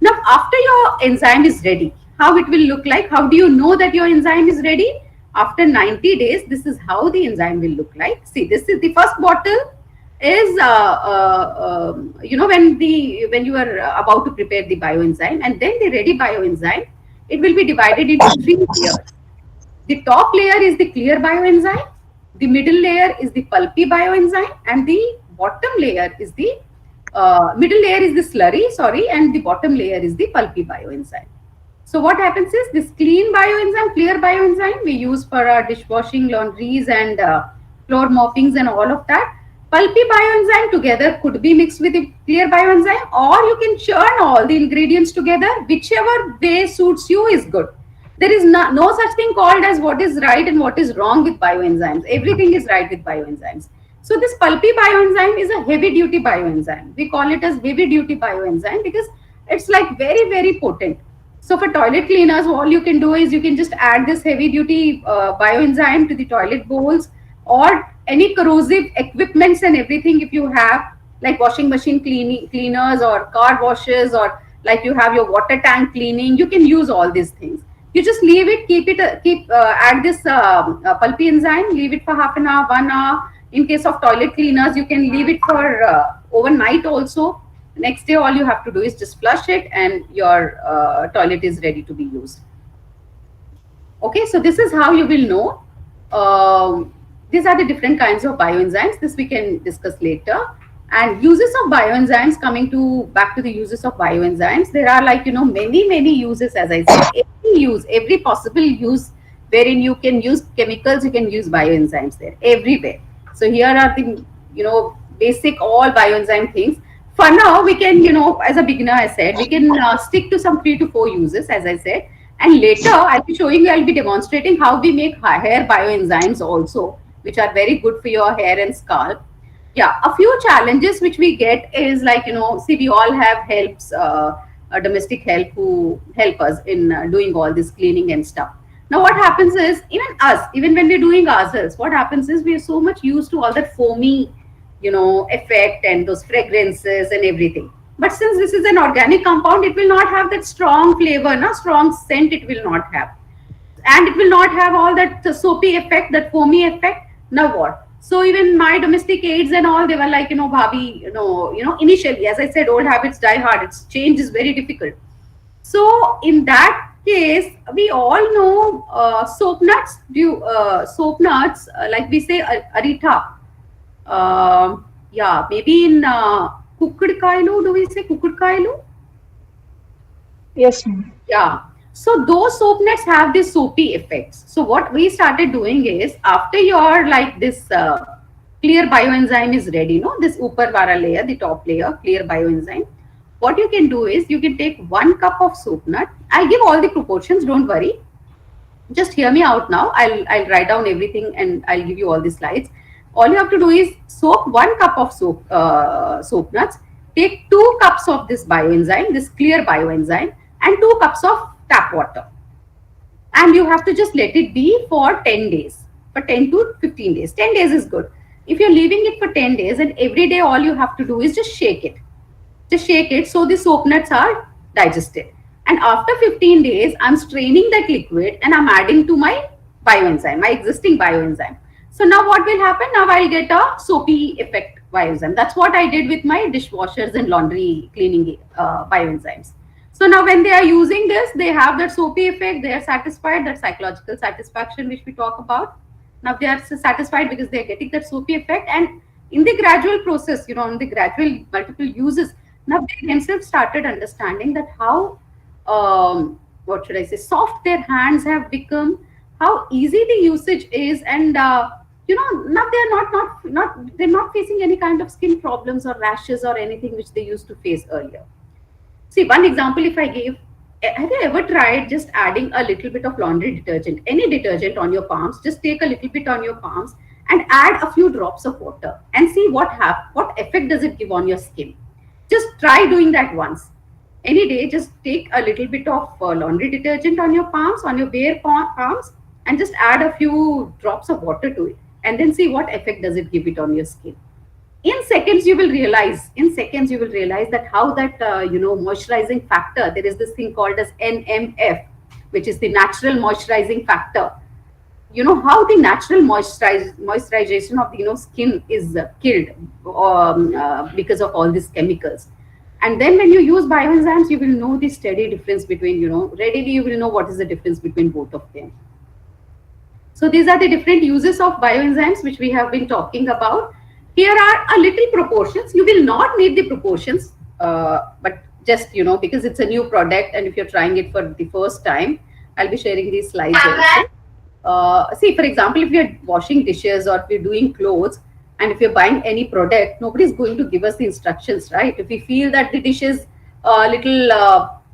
S3: Now, after your enzyme is ready, how it will look like? How do you know that your enzyme is ready? After 90 days, this is how the enzyme will look like. See, this is the first bottle is, when you are about to prepare the bioenzyme, and then the ready bioenzyme, it will be divided into 3 layers. The top layer is the clear bioenzyme, the middle layer is the pulpy bioenzyme, and the bottom layer is the middle layer is the slurry, sorry, and the bottom layer is the pulpy bioenzyme. So what happens is this clean bioenzyme, clear bioenzyme, we use for our dishwashing, laundries, and floor moppings and all of that. Pulpy bioenzyme together could be mixed with the clear bioenzyme, or you can churn all the ingredients together. Whichever way suits you is good. There is no such thing called as what is right and what is wrong with bioenzymes. Everything is right with bioenzymes. So this pulpy bioenzyme is a heavy duty bioenzyme. We call it as heavy duty bioenzyme because it's like very, very potent. So for toilet cleaners, all you can do is you can just add this heavy duty bioenzyme to the toilet bowls, or any corrosive equipments and everything. If you have like washing machine cleaners or car washes, or like you have your water tank cleaning, you can use all these things. You just leave it, add this pulpy enzyme, leave it for half an hour, 1 hour. In case of toilet cleaners, you can leave it for overnight also. Next day, all you have to do is just flush it, and your toilet is ready to be used. Okay, so this is how you will know. These are the different kinds of bioenzymes. This we can discuss later. And uses of bioenzymes, coming back to the uses of bioenzymes, there are many uses. As I said, every possible use wherein you can use chemicals, you can use bioenzymes there everywhere. So here are the basic all bioenzyme things. For now, we can as a beginner, I said, we can stick to some 3 to 4 uses, as I said, and later I'll be demonstrating how we make hair bioenzymes also, which are very good for your hair and scalp. Yeah, a few challenges which we get is see, we all have helps, a domestic help who help us in doing all this cleaning and stuff. Now what happens is, even when we're doing ourselves, what happens is we are so much used to all that foamy effect and those fragrances and everything. But since this is an organic compound, it will not have that strong flavor, strong scent it will not have. And it will not have all that soapy effect, that foamy effect. Now what? So even my domestic aides and all, they were like, Bhabhi, initially, as I said, old habits die hard. It's change is very difficult. So in that case, we all know soap nuts. Soap nuts, like we say, arita. Yeah, maybe in kukudkailu, do we say kukudkailu?
S4: Yes, ma'am.
S3: Yeah. So those soap nets have this soapy effects. So what we started doing is, after your like this clear bioenzyme is ready, this upar vara layer, the top layer, clear bioenzyme. What you can do is you can take 1 cup of soap nut. I'll give all the proportions. Don't worry. Just hear me out now. I'll write down everything and I'll give you all the slides. All you have to do is soak 1 cup of soap nuts. Take 2 cups of this bioenzyme, this clear bioenzyme, and 2 cups of tap water. And you have to just let it be for 10 days, for 10 to 15 days. 10 days is good. If you're leaving it for 10 days and every day all you have to do is just shake it. Just shake it so the soap nuts are digested. And after 15 days, I'm straining that liquid and I'm adding to my bioenzyme, my existing bioenzyme. So now what will happen? Now I'll get a soapy effect bioenzyme. That's what I did with my dishwashers and laundry cleaning bioenzymes. So now when they are using this, they have that soapy effect, they are satisfied, that psychological satisfaction which we talk about. Now they are satisfied because they are getting that soapy effect, and in the gradual process, in the gradual multiple uses, now they themselves started understanding that how, what should I say, soft their hands have become, how easy the usage is, and now they are they're not facing any kind of skin problems or rashes or anything which they used to face earlier. See, one example if I give, have you ever tried just adding a little bit of laundry detergent, any detergent on your palms, just take a little bit on your palms and add a few drops of water and see what effect does it give on your skin. Just try doing that once. Any day, just take a little bit of laundry detergent on your palms, on your bare palms, and just add a few drops of water to it and then see what effect does it give it on your skin. In seconds you will realize that how that moisturizing factor, there is this thing called as NMF, which is the natural moisturizing factor. How the natural moisturization of the skin is killed because of all these chemicals. And then when you use bioenzymes, you will know the steady difference between, readily you will know what is the difference between both of them. So these are the different uses of bioenzymes which we have been talking about. Here are a little proportions. You will not need the proportions, but just, because it's a new product and if you're trying it for the first time, I'll be sharing these slides also. See, for example, if you're washing dishes or if you're doing clothes and if you're buying any product, nobody's going to give us the instructions, right? If we feel that the dish is a little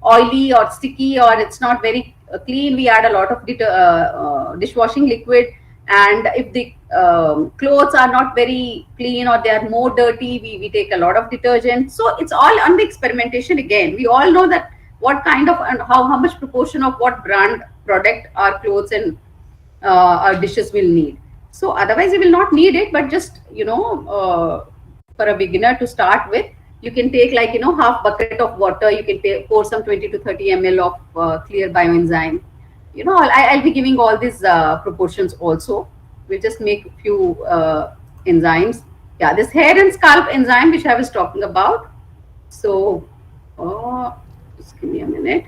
S3: oily or sticky or it's not very clean, we add a lot of dishwashing liquid. And if the clothes are not very clean or they are more dirty, we take a lot of detergent. So it's all on the experimentation again. We all know that what kind of and how much proportion of what brand product our clothes and our dishes will need. So otherwise we will not need it, but just for a beginner to start with, you can take like half bucket of water, you can pour some 20 to 30 ml of clear bioenzyme. I'll be giving all these proportions also. We'll just make a few enzymes. Yeah, this hair and scalp enzyme which I was talking about. So just give me a minute.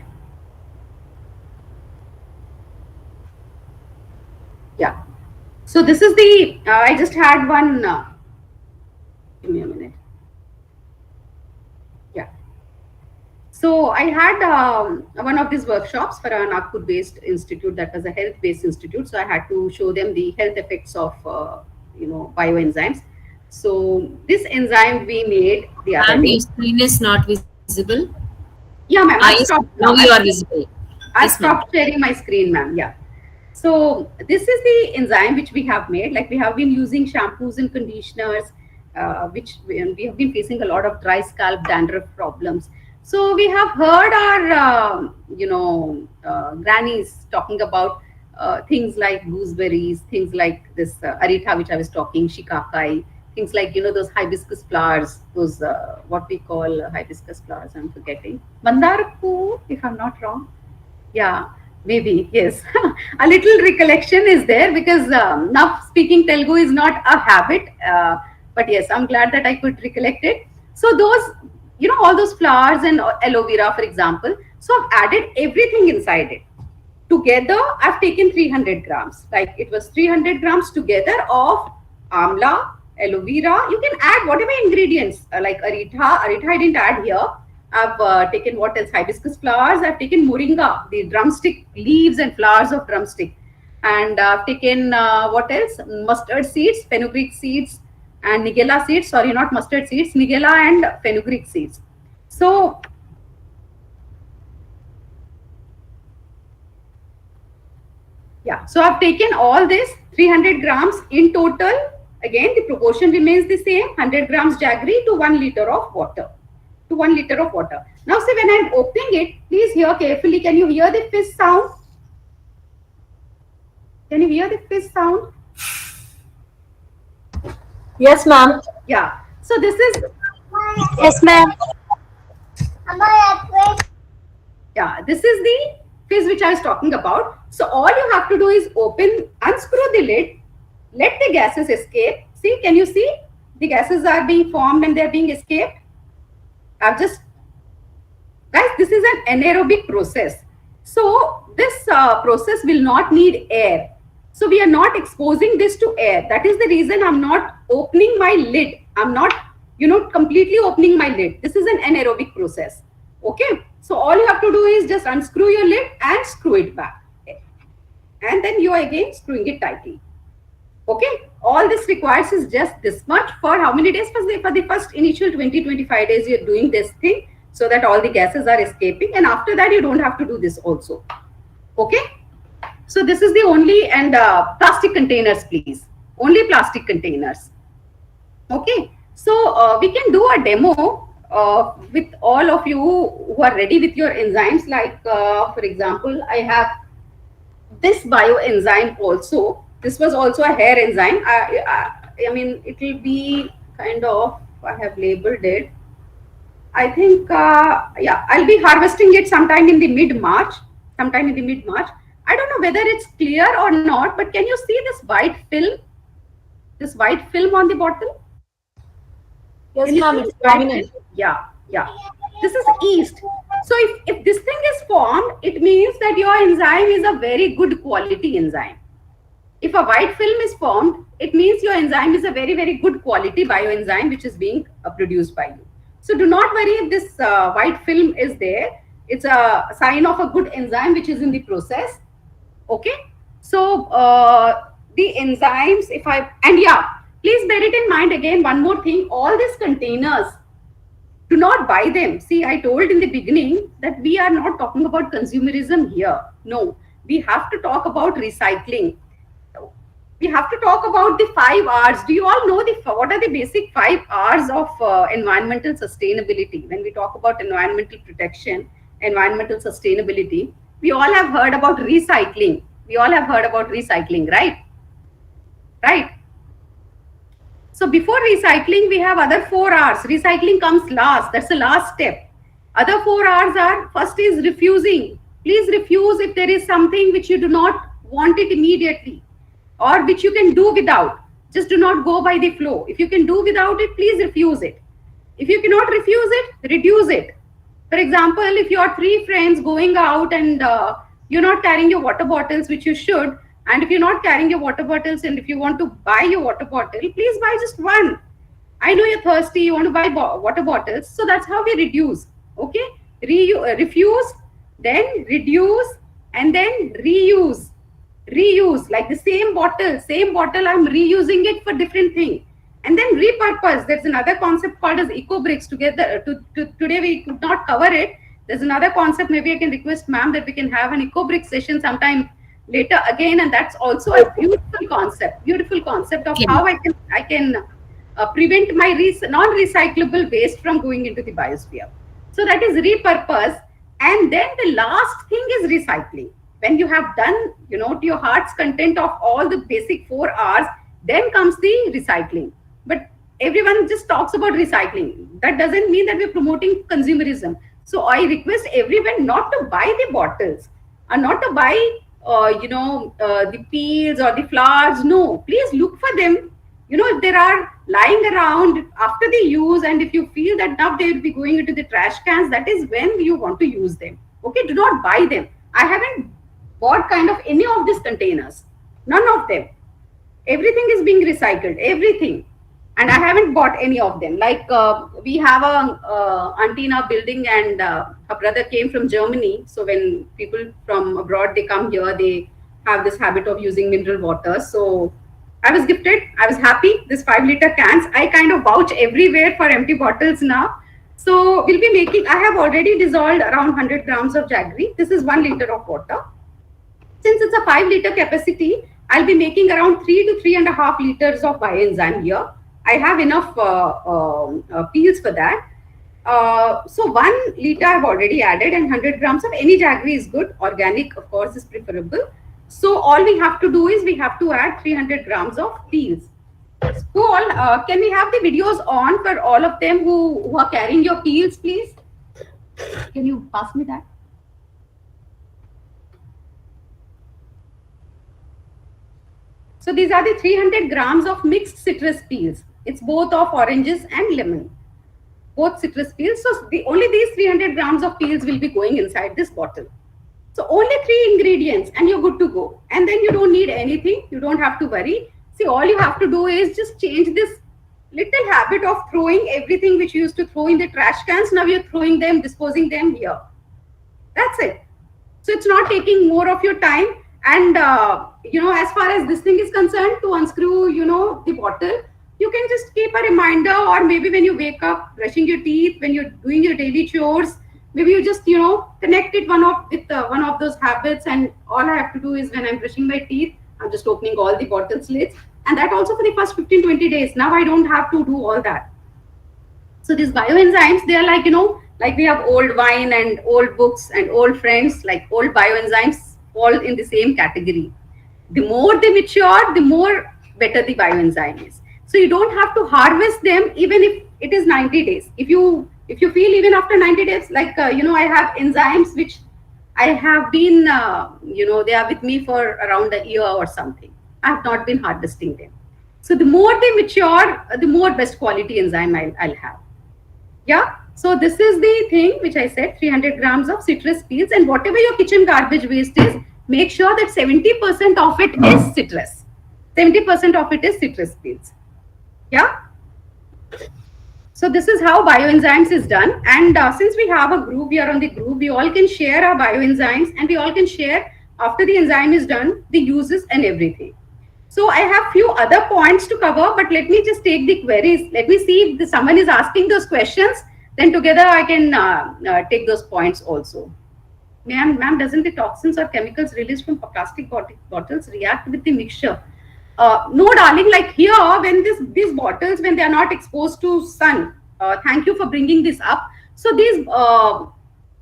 S3: Yeah. So this is the, I just had one, give me a minute. Yeah. So I had one of these workshops for a Nagpur-based institute that was a health-based institute. So I had to show them the health effects of, bioenzymes. So this enzyme we made the other
S1: Ma'am,
S3: day.
S1: your screen is not visible.
S3: Yeah, ma'am.
S1: Yes, now you are visible.
S3: I've
S1: Yes, ma'am.
S3: stopped sharing my screen, ma'am. Yeah. So this is the enzyme which we have made. Like we have been using shampoos and conditioners, which we have been facing a lot of dry scalp, dandruff problems. So we have heard our, grannies talking about things like gooseberries, things like this arita, which I was talking, shikakai, things like, those hibiscus flowers, those what we call hibiscus flowers, I'm forgetting. Mandar if I'm not wrong. Yeah. Maybe, yes. A little recollection is there because now speaking Telugu is not a habit. But yes, I'm glad that I could recollect it. So those, all those flowers and aloe vera, for example. So I've added everything inside it. Together, I've taken 300 grams. Like it was 300 grams together of amla, aloe vera. You can add whatever ingredients like aritha. Aritha I didn't add here. I've taken what else? Hibiscus flowers. I've taken moringa, the drumstick leaves and flowers of drumstick. And I've taken what else? Mustard seeds, fenugreek seeds, and nigella seeds. Sorry, not mustard seeds, nigella and fenugreek seeds. So yeah, so I've taken all this 300 grams in total. Again, the proportion remains the same, 100 grams jaggery to 1 liter of water. To 1 liter of water. Now, see, when I'm opening it, please hear carefully. Can you hear the fizz sound? Can you hear the fizz sound?
S2: Yes, ma'am.
S3: Yeah. So this is.
S2: Yes, ma'am.
S3: Yeah, this is the fizz which I was talking about. So all you have to do is unscrew the lid, let the gases escape. See, can you see? The gases are being formed and they're being escaped. Guys, this is an anaerobic process. So this process will not need air. So we are not exposing this to air. That is the reason I'm not opening my lid. I'm not, completely opening my lid. This is an anaerobic process. Okay. So all you have to do is just unscrew your lid and screw it back. And then you are again screwing it tightly. Okay, all this requires is just this much for how many days? For the first initial 20-25 days, you're doing this thing so that all the gases are escaping. And after that, you don't have to do this also. Okay, so this is the only, and plastic containers, please. Only plastic containers. Okay, so we can do a demo with all of you who are ready with your enzymes. Like, for example, I have this bioenzyme also. This was also a hair enzyme. I mean, it will be kind of, I have labeled it. I think, yeah, I'll be harvesting it sometime in the mid-March. I don't know whether it's clear or not, but can you see this white film? This white film on the bottle?
S2: Yes, ma'am, it's prominent.
S3: Yeah. This is yeast. So if this thing is formed, it means that your enzyme is a very good quality enzyme. If a white film is formed, it means your enzyme is a very, very good quality bioenzyme which is being produced by you. So do not worry if this white film is there. It's a sign of a good enzyme which is in the process. Okay. So the enzymes, please bear it in mind again, one more thing, all these containers, do not buy them. See, I told in the beginning that we are not talking about consumerism here. No, we have to talk about recycling. We have to talk about the 5 R's. Do you all know what are the basic 5 R's of environmental sustainability? When we talk about environmental protection, environmental sustainability, we all have heard about recycling. Right? Right. So before recycling, we have other 4 R's. Recycling comes last. That's the last step. Other 4 R's are, first is refusing. Please refuse if there is something which you do not want it immediately or which you can do without. Just do not go by the flow. If you can do without it, please refuse it. If you cannot refuse it, reduce it. For example, if you are 3 friends going out and you're not carrying your water bottles, which you should, and if you're not carrying your water bottles and if you want to buy your water bottle, please buy just one. I know you're thirsty, you want to buy water bottles. So that's how we reduce. Okay. Refuse, then reduce, and then reuse. Reuse, like the same bottle, I'm reusing it for different things. And then repurpose. There's another concept called as eco bricks. Today we could not cover it. There's another concept. Maybe I can request ma'am that we can have an eco brick session sometime later again, and that's also a beautiful concept of how I can prevent my non-recyclable waste from going into the biosphere. So that is repurpose. And then the last thing is recycling. When you have done, to your heart's content of all the basic 4 R's, then comes the recycling. But everyone just talks about recycling. That doesn't mean that we're promoting consumerism. So I request everyone not to buy the bottles. not to buy, the peels or the flowers. No, please look for them. If there are lying around after the use, and if you feel that now they will be going into the trash cans, that is when you want to use them. Okay, do not buy them. I haven't bought kind of any of these containers. None of them. Everything is being recycled. Everything. And I haven't bought any of them. Like we have a auntie in our building, and her brother came from Germany. So when people from abroad they come here, they have this habit of using mineral water. So I was gifted. I was happy. This 5 liter cans. I kind of vouch everywhere for empty bottles now. So we'll be making. I have already dissolved around 100 grams of jaggery. This is 1 liter of water. Since it's a 5 liter capacity, I'll be making around 3 to 3.5 liters of bioenzyme here. I have enough peels for that. So 1 liter I've already added, and 100 grams of any jaggery is good. Organic, of course, is preferable. So all we have to do is we have to add 300 grams of peels. So all, can we have the videos on for all of them who are carrying your peels, please? Can you pass me that? So these are the 300 grams of mixed citrus peels. It's both of oranges and lemon. Both citrus peels. So only these 300 grams of peels will be going inside this bottle. So only 3 ingredients and you're good to go. And then you don't need anything. You don't have to worry. See, all you have to do is just change this little habit of throwing everything which you used to throw in the trash cans. Now you're throwing them, disposing them here. That's it. So it's not taking more of your time. And, as far as this thing is concerned, to unscrew, the bottle, you can just keep a reminder, or maybe when you wake up, brushing your teeth, when you're doing your daily chores, maybe you just, connect it with one of those habits. And all I have to do is when I'm brushing my teeth, I'm just opening all the bottle lids. And that also for the first 15-20 days. Now I don't have to do all that. So these bioenzymes, they are like, like we have old wine and old books and old friends, like old bioenzymes fall in the same category. The more they mature, the more better the bioenzyme is. So you don't have to harvest them even if it is 90 days. If you feel even after 90 days, like, I have enzymes which I have been, they are with me for around a year or something. I have not been harvesting them. So the more they mature, the more best quality enzyme I'll have. Yeah. So this is the thing which I said, 300 grams of citrus peels, and whatever your kitchen garbage waste is, make sure that 70% of it is citrus. 70% of it is citrus peels. Yeah. So this is how bioenzymes is done. And since we have a group, we are on the group, we all can share our bioenzymes, and we all can share after the enzyme is done, the uses and everything. So I have few other points to cover, but let me just take the queries. Let me see if someone is asking those questions. Then together I can take those points also. Ma'am, doesn't the toxins or chemicals released from plastic bottles react with the mixture? No, darling, like here, when these bottles, when they are not exposed to sun, thank you for bringing this up. So these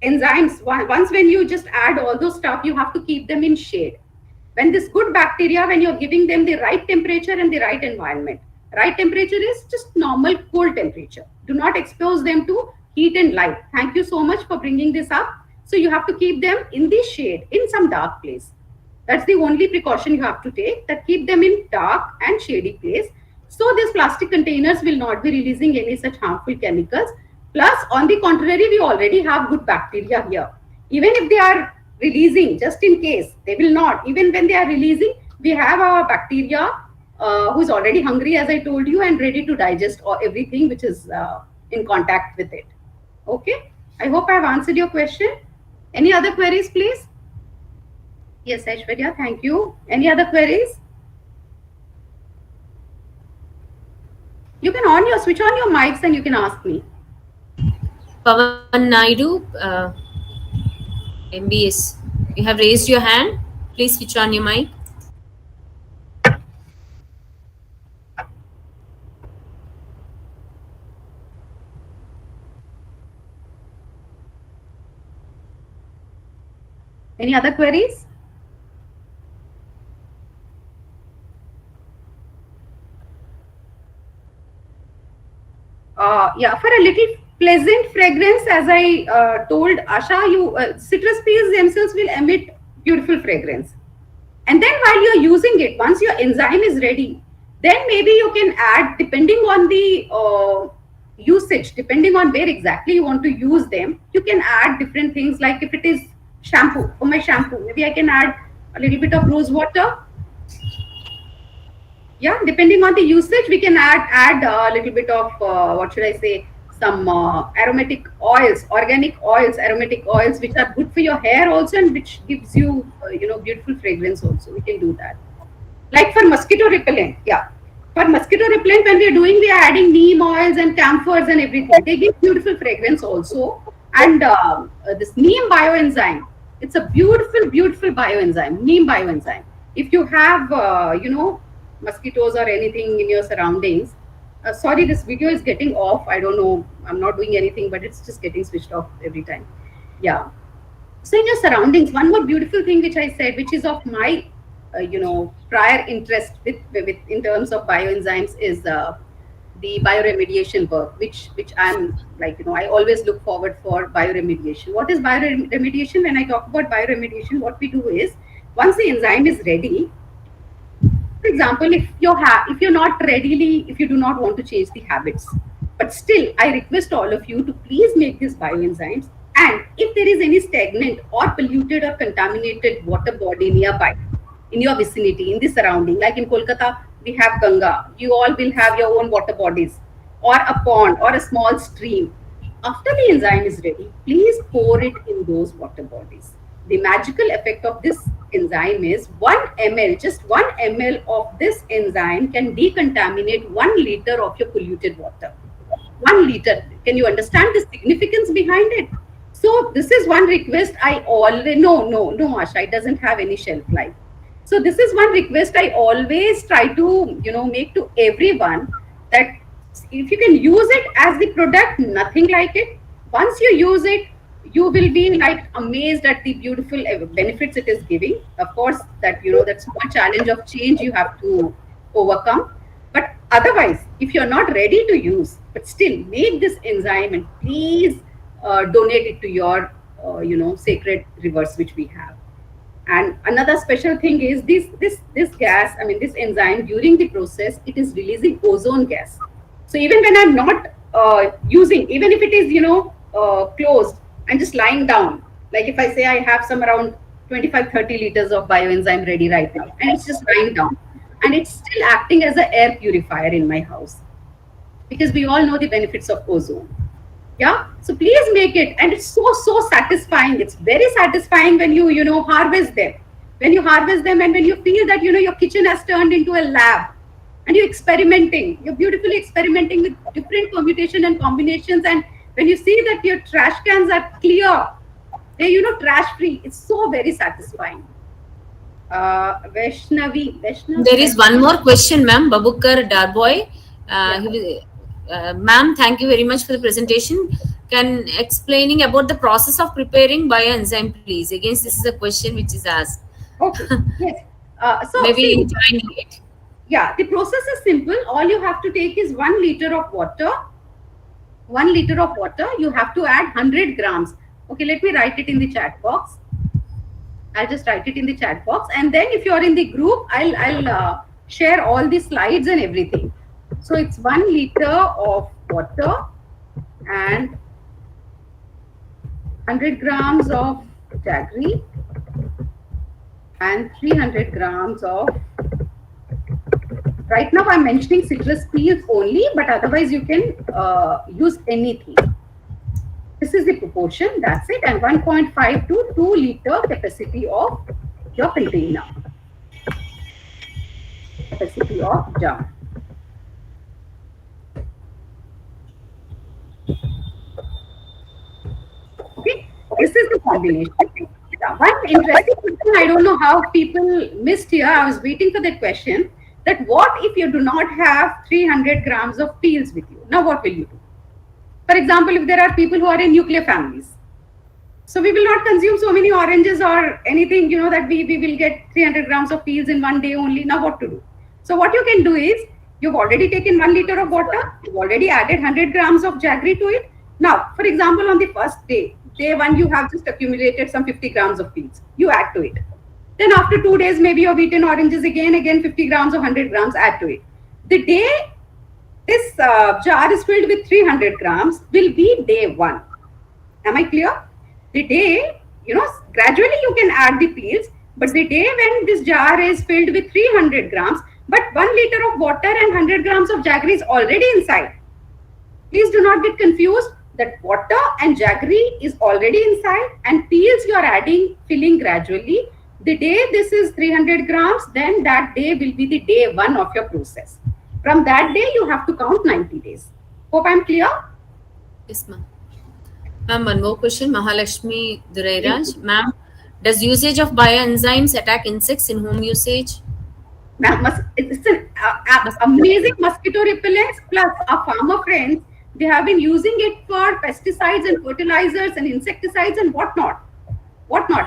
S3: enzymes, once when you just add all those stuff, you have to keep them in shade. When this good bacteria, when you're giving them the right temperature and the right environment, right temperature is just normal cold temperature. Do not expose them to heat and light. Thank you so much for bringing this up. So you have to keep them in the shade, in some dark place. That's the only precaution you have to take, that keep them in dark and shady place. So these plastic containers will not be releasing any such harmful chemicals. Plus, on the contrary, we already have good bacteria here. Even if they are releasing, just in case, they will not. Even when they are releasing, we have a bacteria who is already hungry, as I told you, and ready to digest everything which is in contact with it. Okay, I hope I have answered your question. Any other queries, please? Yes, Aishwarya, thank you. Any other queries? You can switch on your mics and you can ask me.
S1: Pavan Naidu, MBS, you have raised your hand. Please switch on your mic.
S3: Any other queries? Yeah, for a little pleasant fragrance, as I told Asha, citrus peels themselves will emit beautiful fragrance. And then while you're using it, once your enzyme is ready, then maybe you can add, depending on the usage, depending on where exactly you want to use them, you can add different things. Like if it is shampoo, for my shampoo, maybe I can add a little bit of rose water. Yeah, depending on the usage, we can add a little bit of what should I say, some aromatic oils, organic oils, aromatic oils, which are good for your hair also, and which gives you beautiful fragrance also. We can do that. Like for mosquito repellent, yeah. For mosquito repellent, when we are doing, we are adding neem oils and camphors and everything. They give beautiful fragrance also. And this neem bioenzyme, it's a beautiful, beautiful bioenzyme, neem bioenzyme. If you have, mosquitoes or anything in your surroundings, sorry, this video is getting off. I don't know. I'm not doing anything, but it's just getting switched off every time. Yeah. So in your surroundings, one more beautiful thing which I said, which is of my prior interest with in terms of bioenzymes, is the bioremediation work, which I'm like, I always look forward for bioremediation. What is bioremediation? When I talk about bioremediation, what we do is, once the enzyme is ready, for example, if you do not want to change the habits, but still I request all of you to please make these bioenzymes. And if there is any stagnant or polluted or contaminated water body nearby, in your vicinity, in the surrounding, like in Kolkata, we have Ganga, you all will have your own water bodies, or a pond or a small stream. After the enzyme is ready, please pour it in those water bodies. The magical effect of this enzyme is 1 ml, just 1 ml of this enzyme can decontaminate 1 liter of your polluted water. 1 liter. Can you understand the significance behind it? So this is one request I always, no, Asha, it doesn't have any shelf life. So this is one request I always try to, make to everyone, that if you can use it as the product, nothing like it. Once you use it, you will be like amazed at the beautiful benefits it is giving. Of course, that's one challenge of change you have to overcome. But otherwise, if you're not ready to use, but still make this enzyme, and please donate it to your, sacred rivers which we have. And another special thing is this gas, this enzyme, during the process, it is releasing ozone gas. So even when I'm not using, even if it is, closed, I'm just lying down. Like if I say I have some around 25-30 liters of bioenzyme ready right now, and it's just lying down, and it's still acting as an air purifier in my house, because we all know the benefits of ozone. Yeah, so please make it. And it's so satisfying. It's very satisfying when you harvest them, and when you feel that your kitchen has turned into a lab, and you're beautifully experimenting with different permutation and combinations. And when you see that your trash cans are clear, they're trash free, it's so very satisfying. Vaishnavi,
S1: There is one more question, ma'am. Babukar Darboy. Ma'am, thank you very much for the presentation. Can explaining about the process of preparing bioenzyme, please? Again, this is a question which is asked.
S3: Okay. Yes. So
S1: Maybe joining it.
S3: Yeah, the process is simple. All you have to take is 1 liter of water. 1 liter of water. You have to add 100 grams. Okay, let me write it in the chat box. I'll just write it in the chat box, and then if you are in the group, I'll share all the slides and everything. So it's 1 liter of water and 100 grams of jaggery and 300 grams of, right now I'm mentioning citrus peels only, but otherwise you can use anything. This is the proportion, that's it, and 1.5 to 2 liter capacity of your container, capacity of jar. Okay, this is the combination. One interesting question, I don't know how people missed here, I was waiting for that question, that what if you do not have 300 grams of peels with you? Now what will you do? For example, if there are people who are in nuclear families, so we will not consume so many oranges or anything, that we will get 300 grams of peels in one day only. Now what to do? So what you can do is, you've already taken 1 liter of water, you've already added 100 grams of jaggery to it. Now, for example, on the first day, day 1, you have just accumulated some 50 grams of peels. You add to it. Then after 2 days, maybe you've eaten oranges again 50 grams or 100 grams, add to it. The day this jar is filled with 300 grams will be day 1. Am I clear? The day, gradually you can add the peels, but the day when this jar is filled with 300 grams, but 1 liter of water and 100 grams of jaggery is already inside. Please do not get confused that water and jaggery is already inside and peels you are adding, filling gradually. The day this is 300 grams, then that day will be the day 1 of your process. From that day, you have to count 90 days. Hope I'm clear?
S1: Yes, ma'am. Ma'am, one more question. Mahalakshmi Durairaj. Ma'am, does usage of bioenzymes attack insects in home usage?
S3: It's an amazing mosquito repellent. Plus, our farmer friends, they have been using it for pesticides and fertilizers and insecticides and whatnot.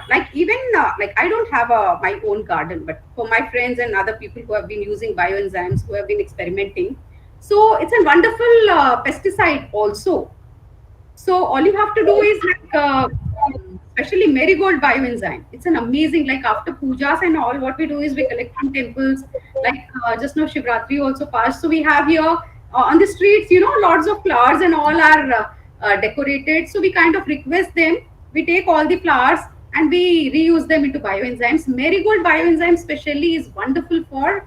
S3: Like even like I don't have my own garden, but for my friends and other people who have been using bioenzymes, who have been experimenting, so it's a wonderful pesticide also. So all you have to do is like especially marigold bioenzyme. It's an amazing, like after pujas and all, what we do is we collect from temples. Like just now Shivratri also passed, so we have here on the streets, lots of flowers and all are decorated. So we kind of request them. We take all the flowers and we reuse them into bioenzymes. Marigold bioenzyme especially is wonderful for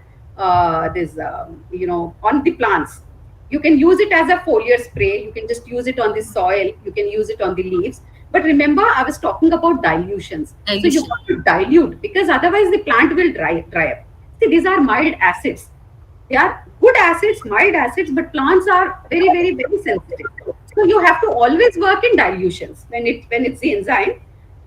S3: this, on the plants. You can use it as a foliar spray. You can just use it on the soil. You can use it on the leaves. But remember, I was talking about dilutions. So you have to dilute because otherwise the plant will dry up. See, these are mild acids. They are good acids, mild acids, but plants are very, very, very sensitive. So you have to always work in dilutions when it's the enzyme.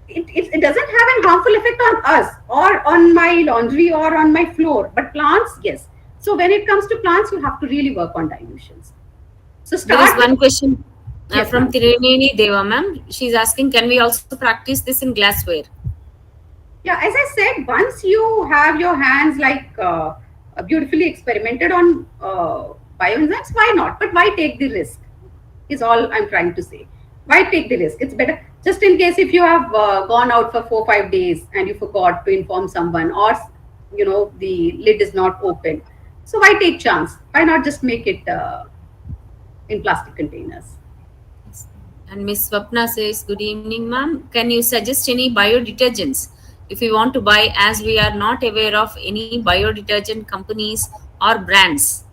S3: It doesn't have a harmful effect on us or on my laundry or on my floor, but plants, yes. So when it comes to plants, you have to really work on dilutions. So
S1: there is one question from Tiruneni Deva, ma'am. She's asking, can we also practice this in glassware?
S3: Yeah, as I said, once you have your hands like beautifully experimented on bioenzymes, why not? But why take the risk? Is all I'm trying to say. Why take the risk? It's better just in case if you have gone out for 4 or 5 days and you forgot to inform someone, or the lid is not open. So why take chance? Why not just make it in plastic containers?
S1: And Miss Swapna says, good evening, ma'am. Can you suggest any biodetergents if we want to buy, as we are not aware of any biodetergent companies or brands?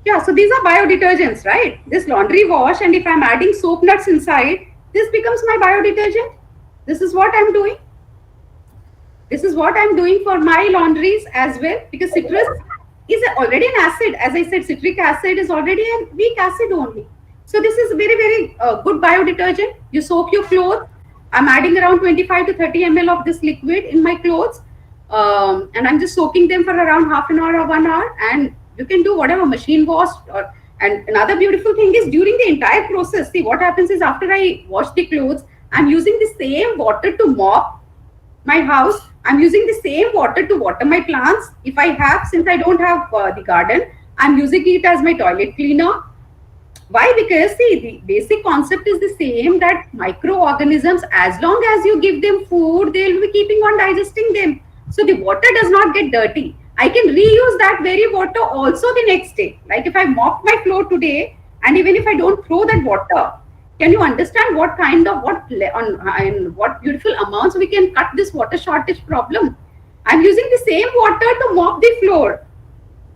S3: Yeah, so these are biodetergents, right? This laundry wash, and if I'm adding soap nuts inside, this becomes my biodetergent. This is what I'm doing. This is what I'm doing for my laundries as well, because citrus is already an acid. As I said, citric acid is already a weak acid only. So this is very, very good biodetergent. You soak your clothes. I'm adding around 25 to 30 ml of this liquid in my clothes. And I'm just soaking them for around half an hour or 1 hour. And you can do whatever, machine wash. And another beautiful thing is during the entire process, see what happens is after I wash the clothes, I'm using the same water to mop my house. I'm using the same water to water my plants. If I have, since I don't have the garden, I'm using it as my toilet cleaner. Why? Because see, the basic concept is the same, that microorganisms, as long as you give them food, they'll be keeping on digesting them. So the water does not get dirty. I can reuse that very water also the next day. Like if I mop my floor today, and even if I don't throw that water, can you understand what kind of what beautiful amounts we can cut this water shortage problem? I'm using the same water to mop the floor.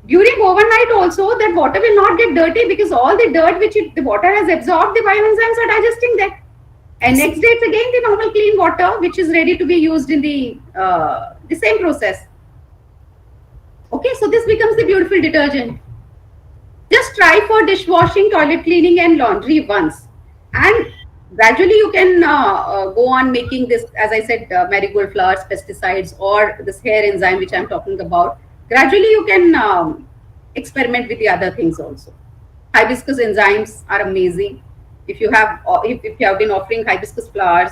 S3: During overnight also, that water will not get dirty because all the dirt which the water has absorbed, the bioenzymes are digesting that. And next day, it's again the normal clean water which is ready to be used in the same process. Okay, so this becomes the beautiful detergent. Just try for dishwashing, toilet cleaning and laundry once. And gradually you can go on making this, as I said, marigold flowers, pesticides, or this hair enzyme which I'm talking about. Gradually you can experiment with the other things also. Hibiscus enzymes are amazing. If you have been offering hibiscus flowers,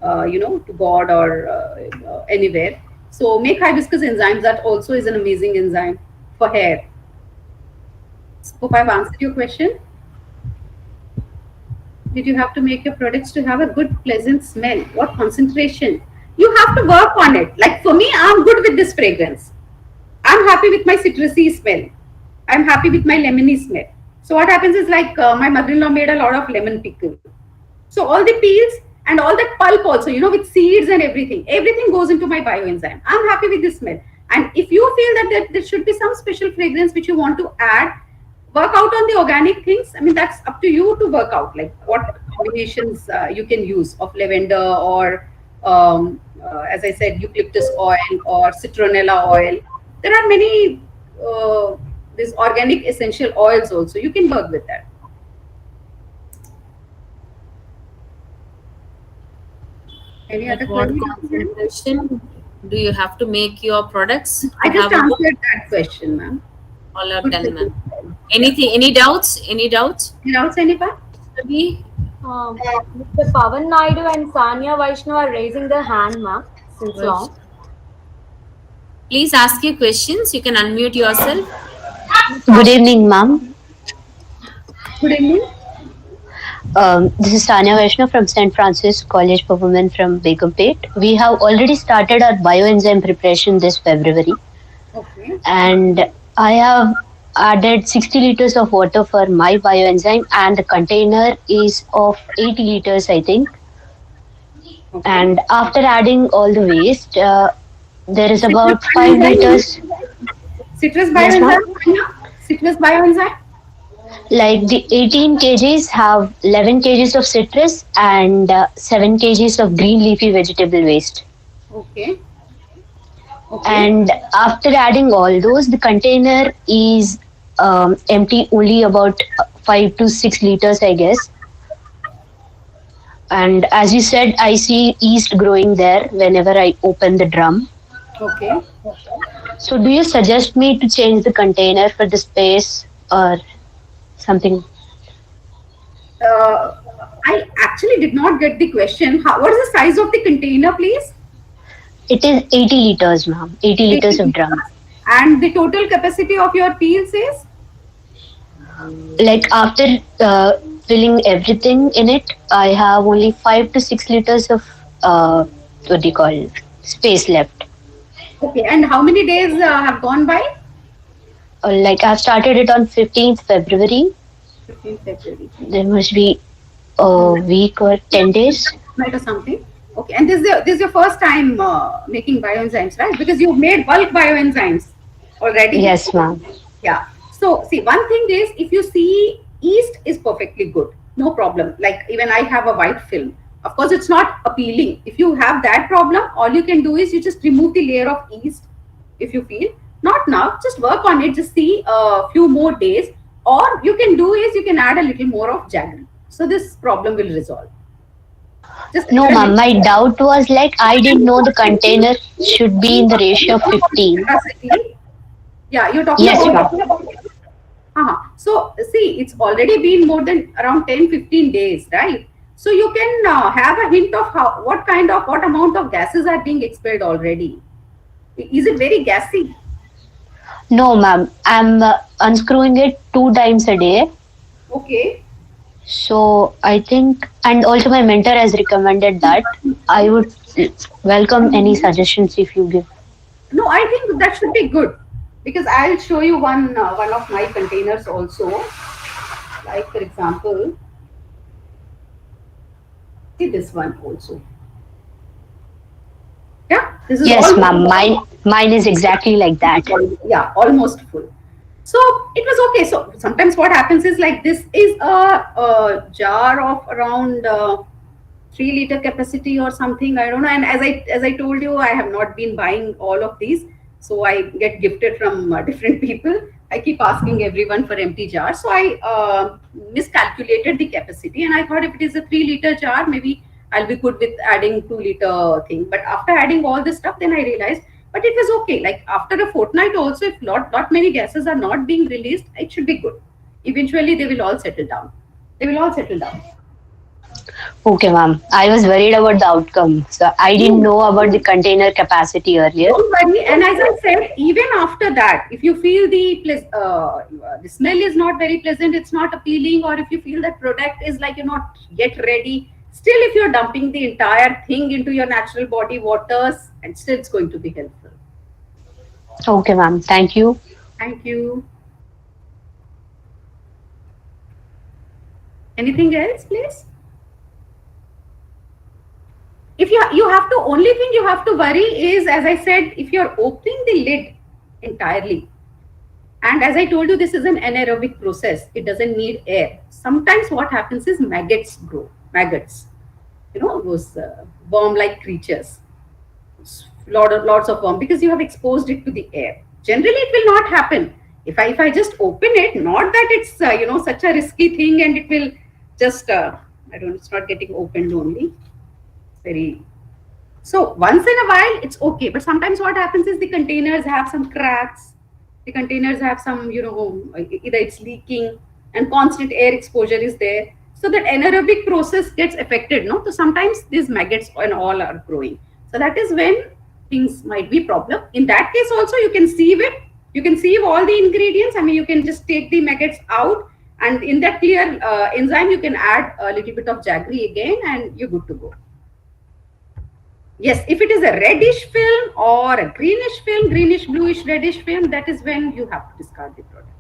S3: to God or anywhere, so make hibiscus enzymes. That also is an amazing enzyme for hair. Hope I've answered your question. Did you have to make your products to have a good, pleasant smell? What concentration? you have to work on it. Like for me, I'm good with this fragrance. I'm happy with my citrusy smell. I'm happy with my lemony smell. So what happens is like my mother-in-law made a lot of lemon pickle. So all the peels and all that pulp also, with seeds and everything goes into my bioenzyme. I'm happy with this smell. And if you feel that there should be some special fragrance which you want to add, work out on the organic things. I mean, that's up to you to work out like what combinations you can use of lavender or, as I said, eucalyptus oil or citronella oil. There are many these organic essential oils also. You can work with that. Any
S1: At
S3: other
S1: what
S3: query?
S1: concentration do you have to make your products
S3: I
S1: to
S3: just
S1: have a good?
S3: answered that question, ma'am.
S1: All are
S3: Good
S1: done,
S3: question.
S1: ma'am. Anything? Any doubts? Any doubts?
S3: Any doubts, anyone?
S1: Ravi?
S2: Mr. Pavan Naidu and Sanya Vaishnav are raising their hand, ma'am, since long.
S1: Please ask your questions. You can unmute yourself.
S5: Good evening, ma'am.
S3: Good evening.
S5: This is Tanya Vaishnav from St. Francis College for Women from Begumpet. We have already started our bioenzyme preparation this February,
S3: Okay.
S5: and I have added 60 liters of water for my bioenzyme, and the container is of 80 liters, I think.
S3: Okay.
S5: And after adding all the waste, there is
S3: Citrus
S5: about 5
S3: bioenzyme?
S5: liters.
S3: Citrus
S5: Yes, ma'am.
S3: bioenzyme? Citrus bioenzyme?
S5: Like the 18 kgs have 11 kgs of citrus and 7 kgs of green leafy vegetable waste.
S3: Okay. Okay.
S5: And after adding all those, the container is empty only about 5 to 6 liters, I guess. And as you said, I see yeast growing there whenever I open the drum.
S3: Okay.
S5: So, do you suggest me to change the container for the space or something?
S3: I actually did not get the question. What is the size of the container, please?
S5: It is 80 liters, ma'am. 80 liters of drum.
S3: And the total capacity of your peels is?
S5: Like after filling everything in it, I have only 5 to 6 liters of what do you call space left.
S3: Okay. And how many days have gone by?
S5: Like I've started it on 15th February.
S3: 15th February.
S5: There must be a week or 10 days.
S3: Night or something. Okay. And this is your first time making bioenzymes, right? Because you've made bulk bioenzymes already.
S5: Yes, ma'am.
S3: Yeah. So see, one thing is, if you see yeast is perfectly good, no problem. Like even I have a white film. Of course, it's not appealing. If you have that problem, all you can do is you just remove the layer of yeast. If you feel not now, just work on it. Just see a few more days. Or you can do is you can add a little more of jaggery. So this problem will resolve. Just
S5: No, ma'am. My doubt was like I didn't know the container should be in the ratio of 15.
S3: Capacity. Yeah, you're talking
S5: Yes,
S3: about.
S5: ma'am.
S3: So see, it's already been more than around 10-15 days, right? So you can have a hint of what amount of gases are being expelled already. Is it very gassy?
S5: No, ma'am. I'm unscrewing it 2 times a day.
S3: Okay.
S5: So I think, and also my mentor has recommended that. I would welcome any suggestions if you give.
S3: No, I think that should be good, because I'll show you one of my containers also. Like for example, see this one also. Yeah, this is
S5: Yes,
S3: all
S5: ma'am. Mine is exactly like that.
S3: Yeah, almost full. So it was okay. So sometimes what happens is like this is a jar of around 3 liter capacity or something. I don't know. And as I told you, I have not been buying all of these. So I get gifted from different people. I keep asking everyone for empty jars. So I miscalculated the capacity, and I thought if it is a 3 liter jar, maybe I'll be good with adding 2 liter thing. But after adding all this stuff, then I realized, but it was okay. Like after a fortnight also, if lot many gases are not being released, it should be good. Eventually, they will all settle down. They will all settle down.
S5: Okay, ma'am. I was worried about the outcome. So I didn't know about the container capacity earlier.
S3: Don't worry. And as I said, even after that, if you feel the smell is not very pleasant, it's not appealing, or if you feel that product is like you're not yet ready, Still, if you're dumping the entire thing into your natural body waters, and still it's going to be helpful.
S5: Okay, ma'am. Thank you.
S3: Thank you. Anything else, please? If you have to, only thing you have to worry is, as I said, if you're opening the lid entirely, and as I told you, this is an anaerobic process, it doesn't need air. Sometimes what happens is maggots grow, maggots, those worm like creatures, lots of worm, because you have exposed it to the air. Generally it will not happen. If I just open it, not that it's such a risky thing, and it will just I don't, it's not getting opened only. Very, so once in a while it's okay, but sometimes what happens is the containers have some cracks, the containers have some, either it's leaking and constant air exposure is there, so that anaerobic process gets affected, no? So sometimes these maggots and all are growing, so that is when things might be problem. In that case also, you can sieve it, you can sieve all the ingredients. I mean, you can just take the maggots out, and in that clear enzyme you can add a little bit of jaggery again, and you're good to go. Yes, if it is a reddish film or a greenish film, greenish, bluish, reddish film, that is when you have to discard the product.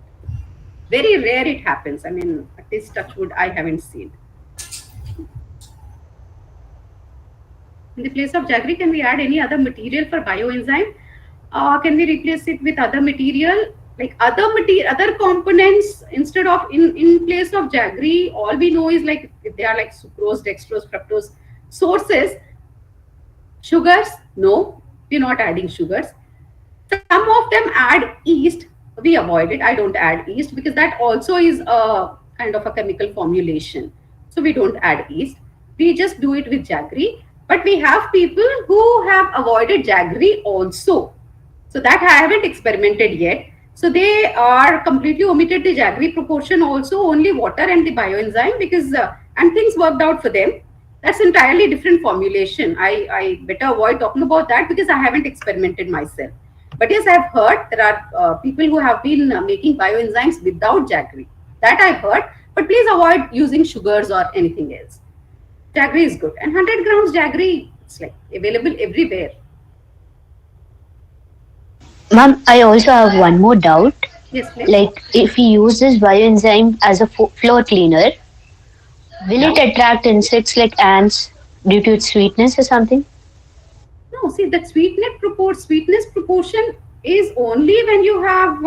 S3: Very rare it happens. I mean, at least touch wood, I haven't seen. In the place of jaggery, can we add any other material for bioenzyme? Can we replace it with other material? Like other components instead of in place of jaggery? All we know is, like, if they are like sucrose, dextrose, fructose sources. Sugars, no, we're not adding sugars. Some of them add yeast. We avoid it. I don't add yeast because that also is a kind of a chemical formulation. So we don't add yeast. We just do it with jaggery. But we have people who have avoided jaggery also. So that I haven't experimented yet. So they are completely omitted the jaggery proportion also, only water and the bioenzyme, because and things worked out for them. That's entirely different formulation. I better avoid talking about that because I haven't experimented myself. But yes, I've heard there are people who have been making bioenzymes without jaggery. That I've heard. But please avoid using sugars or anything else. Jaggery is good. And 100 grams jaggery, it's like available everywhere.
S5: Ma'am, I also have one more doubt.
S3: Yes, please.
S5: Like, if we use this bioenzyme as a floor cleaner, will it attract insects like ants due to its sweetness or something?
S3: No, see, that sweetness proportion is only when you have,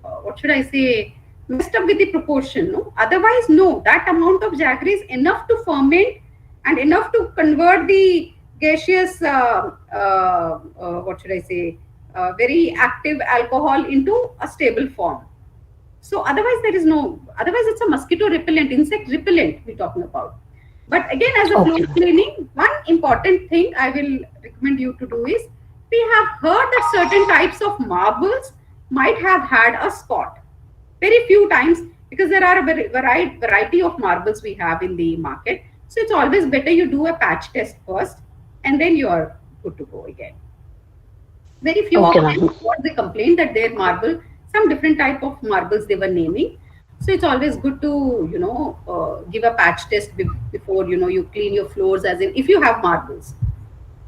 S3: what should I say, messed up with the proportion. No, otherwise, no. That amount of jaggery is enough to ferment and enough to convert the gaseous, what should I say, very active alcohol into a stable form. So otherwise there is no, otherwise it's a mosquito repellent, insect repellent we're talking about. But again, as a floor cleaning, one important thing I will recommend you to do is, we have heard that certain types of marbles might have had a spot. Very few times, because there are a variety of marbles we have in the market. So it's always better you do a patch test first, and then you are good to go again. Very few of them, what they complain that their marble, some different type of marbles they were naming. So it's always good to, give a patch test before, you clean your floors, as in if you have marbles.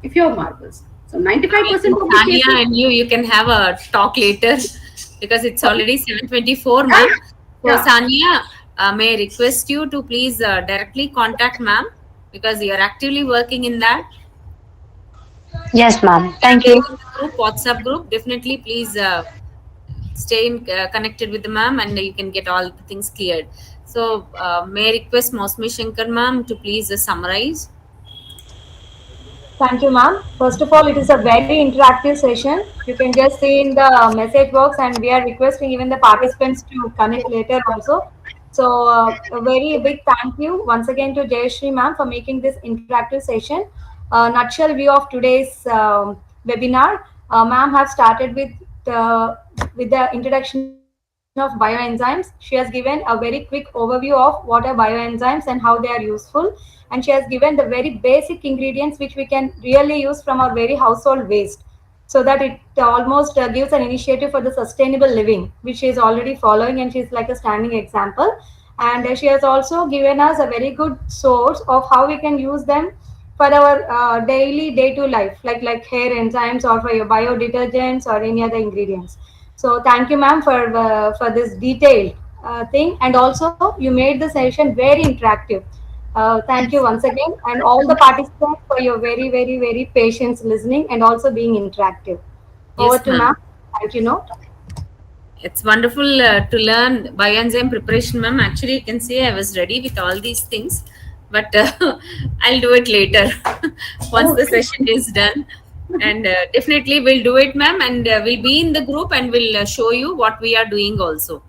S3: If you have marbles. So 95% of the
S1: Tanya
S3: cases,
S1: and you can have a talk later because it's already 7:24, ma'am. So
S3: Yeah.
S1: Sanya, may I request you to please directly contact ma'am because you're actively working in that.
S5: Yes, ma'am. Thank you.
S1: Group, WhatsApp group. Definitely, please stay connected with the ma'am, and you can get all the things cleared. So, may I request Mosmi Shankar ma'am to please summarize?
S2: Thank you, ma'am. First of all, it is a very interactive session. You can just see in the message box, and we are requesting even the participants to connect later also. So, a very big thank you once again to Jayashree ma'am for making this interactive session. Nutshell view of today's webinar. Ma'am have started with the introduction of bioenzymes. She has given a very quick overview of what are bioenzymes and how they are useful. And she has given the very basic ingredients which we can really use from our very household waste, so that it almost gives an initiative for the sustainable living, which she is already following, and she's like a standing example. and she has also given us a very good source of how we can use them for our daily day-to life, like hair enzymes or for your bio detergents or any other ingredients. So thank you, ma'am, for this detailed thing, and also you made the session very interactive. Thank you once again, and all the participants for your very patience listening and also being interactive. Over
S1: Yes,
S2: to ma'am.
S1: ma'am.
S2: Thank you. Note.
S1: It's wonderful to learn bioenzyme preparation, ma'am. Actually, you can say I was ready with all these things, but I'll do it later once the
S2: Okay.
S1: session is done. And definitely we'll do it, ma'am. And we'll be in the group and we'll show you what we are doing also.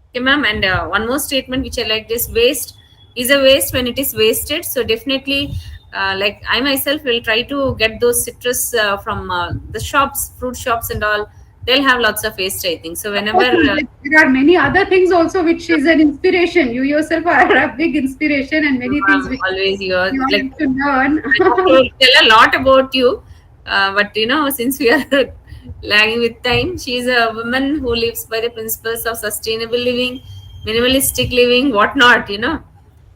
S1: Okay, ma'am. And one more statement which I like this: waste is a waste when it is wasted. So definitely, like I myself will try to get those citrus from the shops, fruit shops, and all. They'll have lots of waste, I think. So
S3: Of
S1: whenever
S3: course, there are many other things also which is an inspiration. You yourself are a big inspiration and many things which
S1: always you're
S3: you all
S1: like,
S3: have to learn.
S1: I have to tell a lot about you, but since we are lagging with time, she is a woman who lives by the principles of sustainable living, minimalistic living, whatnot.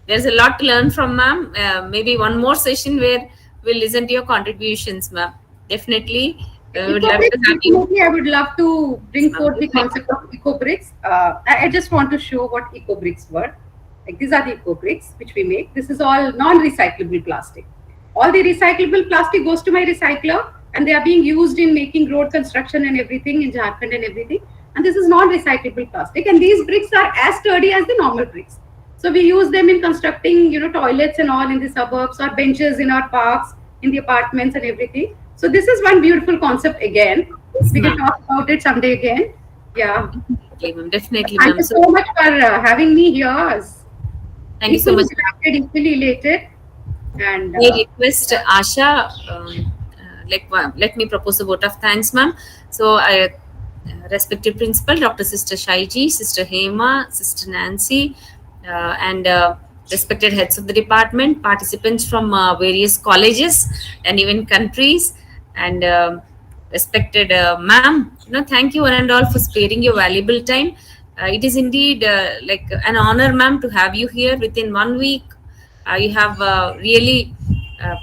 S1: There's a lot to learn from ma'am. Maybe one more session where we'll listen to your contributions, ma'am. Definitely, we would love to
S3: Eco-bricks,
S1: have you.
S3: definitely, I would love to
S1: Yes,
S3: bring
S1: ma'am.
S3: forth the concept of eco-bricks. I just want to show what eco-bricks were. Like these are the eco-bricks which we make. This is all non-recyclable plastic. All the recyclable plastic goes to my recycler, and they are being used in making road construction and everything in Jharkhand and everything. And this is non-recyclable plastic, and these bricks are as sturdy as the normal bricks. So we use them in constructing, toilets and all in the suburbs, or benches in our parks, in the apartments and everything. So this is one beautiful concept again.
S1: Yes,
S3: We can
S1: ma'am.
S3: talk about it someday again. Yeah.
S1: Definitely, ma'am. Definitely,
S3: Thank
S1: ma'am.
S3: you
S1: So,
S3: so much for having me here.
S1: thank you so
S3: Equally
S1: much.
S3: delighted, equally elated, and
S1: I request
S3: yeah.
S1: Asha, let me propose a vote of thanks, ma'am. So, I, respected principal, Dr. Sister Shaiji, Sister Hema, Sister Nancy, and respected heads of the department, participants from various colleges and even countries, and respected ma'am. Thank you one and all for sparing your valuable time. It is indeed like an honor, ma'am, to have you here within 1 week. You have really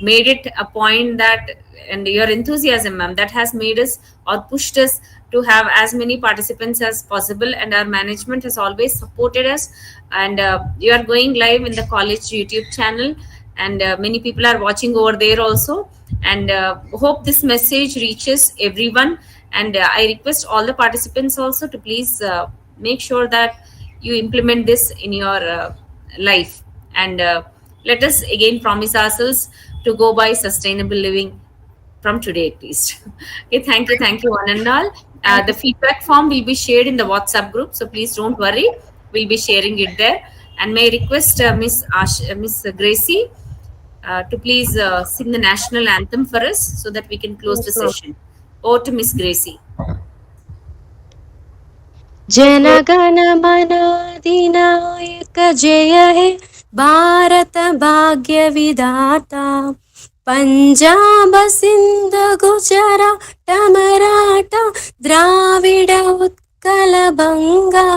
S1: made it a point that, and your enthusiasm, ma'am, that has made us or pushed us to have as many participants as possible, and our management has always supported us. And you are going live in the college YouTube channel, and many people are watching over there also, and hope this message reaches everyone. And I request all the participants also to please make sure that you implement this in your life, and let us again promise ourselves to go by sustainable living from today at least. Okay, thank you one and all.
S3: Thank
S1: The
S3: you.
S1: feedback form will be shared in the WhatsApp group, so please don't worry, we'll be sharing it there. And may I request Miss Gracie to please sing the national anthem for us so that we can close the
S4: Yes, ma'am.
S1: session. Over to Miss Gracie.
S6: जनगण मन अधिनायक जय हे भारत भाग्य विधाता पंजाब सिंध गुजरात मराठा द्राविड उत्कल बंगा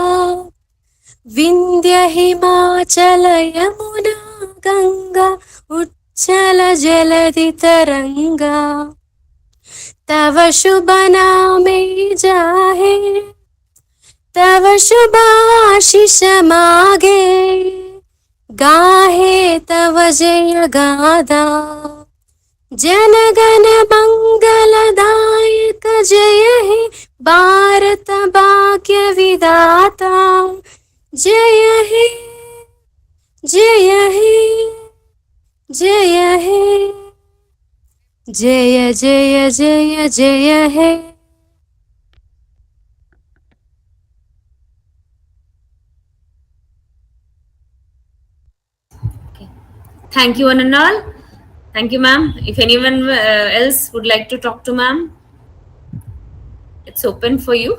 S6: विंध्य हिमाचल यमुना गंगा उच्चल जलधि तरंगा तव शुभ नामे जाहे तव शुभाशिष मागे गाहे तव जय गाथा जनगण मंगलदायक जय हे भारत भाग्य विधाता जय हे जय हे जय हे जय जय जय जय हे.
S1: Thank you one and all. Thank you, ma'am. If anyone else would like to talk to ma'am, it's open for you.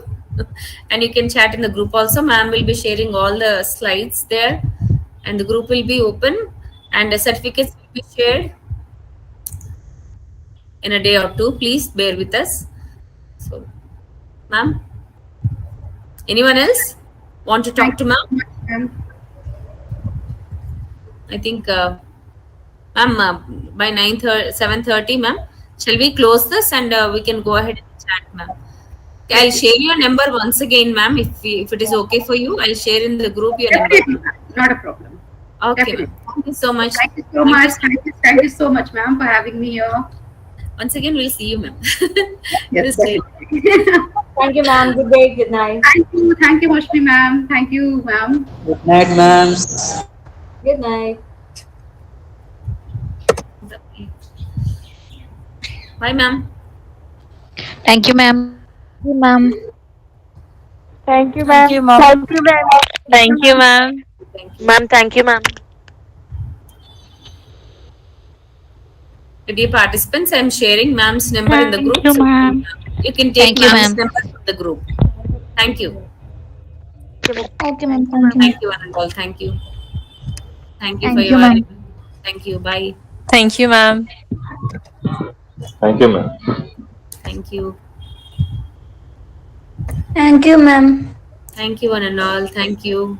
S1: And you can chat in the group also. Ma'am will be sharing all the slides there, and the group will be open, and the certificates will be shared in a day or two. Please bear with us. So, ma'am, anyone else want to talk
S3: Thank
S1: to
S3: you
S1: ma'am?
S3: so much, ma'am.
S1: I think, ma'am, by 7:30, ma'am. Shall we close this and we can go ahead and chat, ma'am? Okay, I'll share your number once again, ma'am. If it is okay for you, I'll share in the group your number.
S3: Definitely, ma'am. Not a problem.
S1: Okay,
S3: Definitely.
S1: ma'am. Thank you so much.
S3: Thank you so much. Thank you so much, ma'am, for having me here.
S1: Once again, we'll see you, ma'am.
S3: Yes,
S1: This day.
S2: Thank you, ma'am. Good day. Good night.
S3: Thank you, Moshmi, ma'am. Thank you, ma'am.
S7: Good night, ma'am.
S2: Good night.
S1: Bye, ma'am.
S8: Thank you, ma'am.
S9: Ma'am.
S10: Thank you, ma'am.
S9: Thank you, ma'am.
S10: Thank you, ma'am.
S9: Thank you, ma'am.
S1: Thank you.
S10: Ma'am, thank you, ma'am.
S1: Dear participants, I'm sharing ma'am's number in the
S9: Thank
S1: group.
S9: you,
S1: So
S9: ma'am.
S1: you can take
S8: Thank you,
S1: ma'am's
S8: ma'am.
S1: number from the group. Thank you.
S9: Okay, ma'am. Thank you.
S1: Thank you, one and all. Thank you. Thank you for
S9: Thank you,
S1: your.
S9: ma'am.
S1: Thank you. Bye.
S9: Thank you, ma'am.
S11: Thank you, ma'am.
S1: Thank you.
S6: Thank you, ma'am.
S1: Thank you, one and all. Thank you.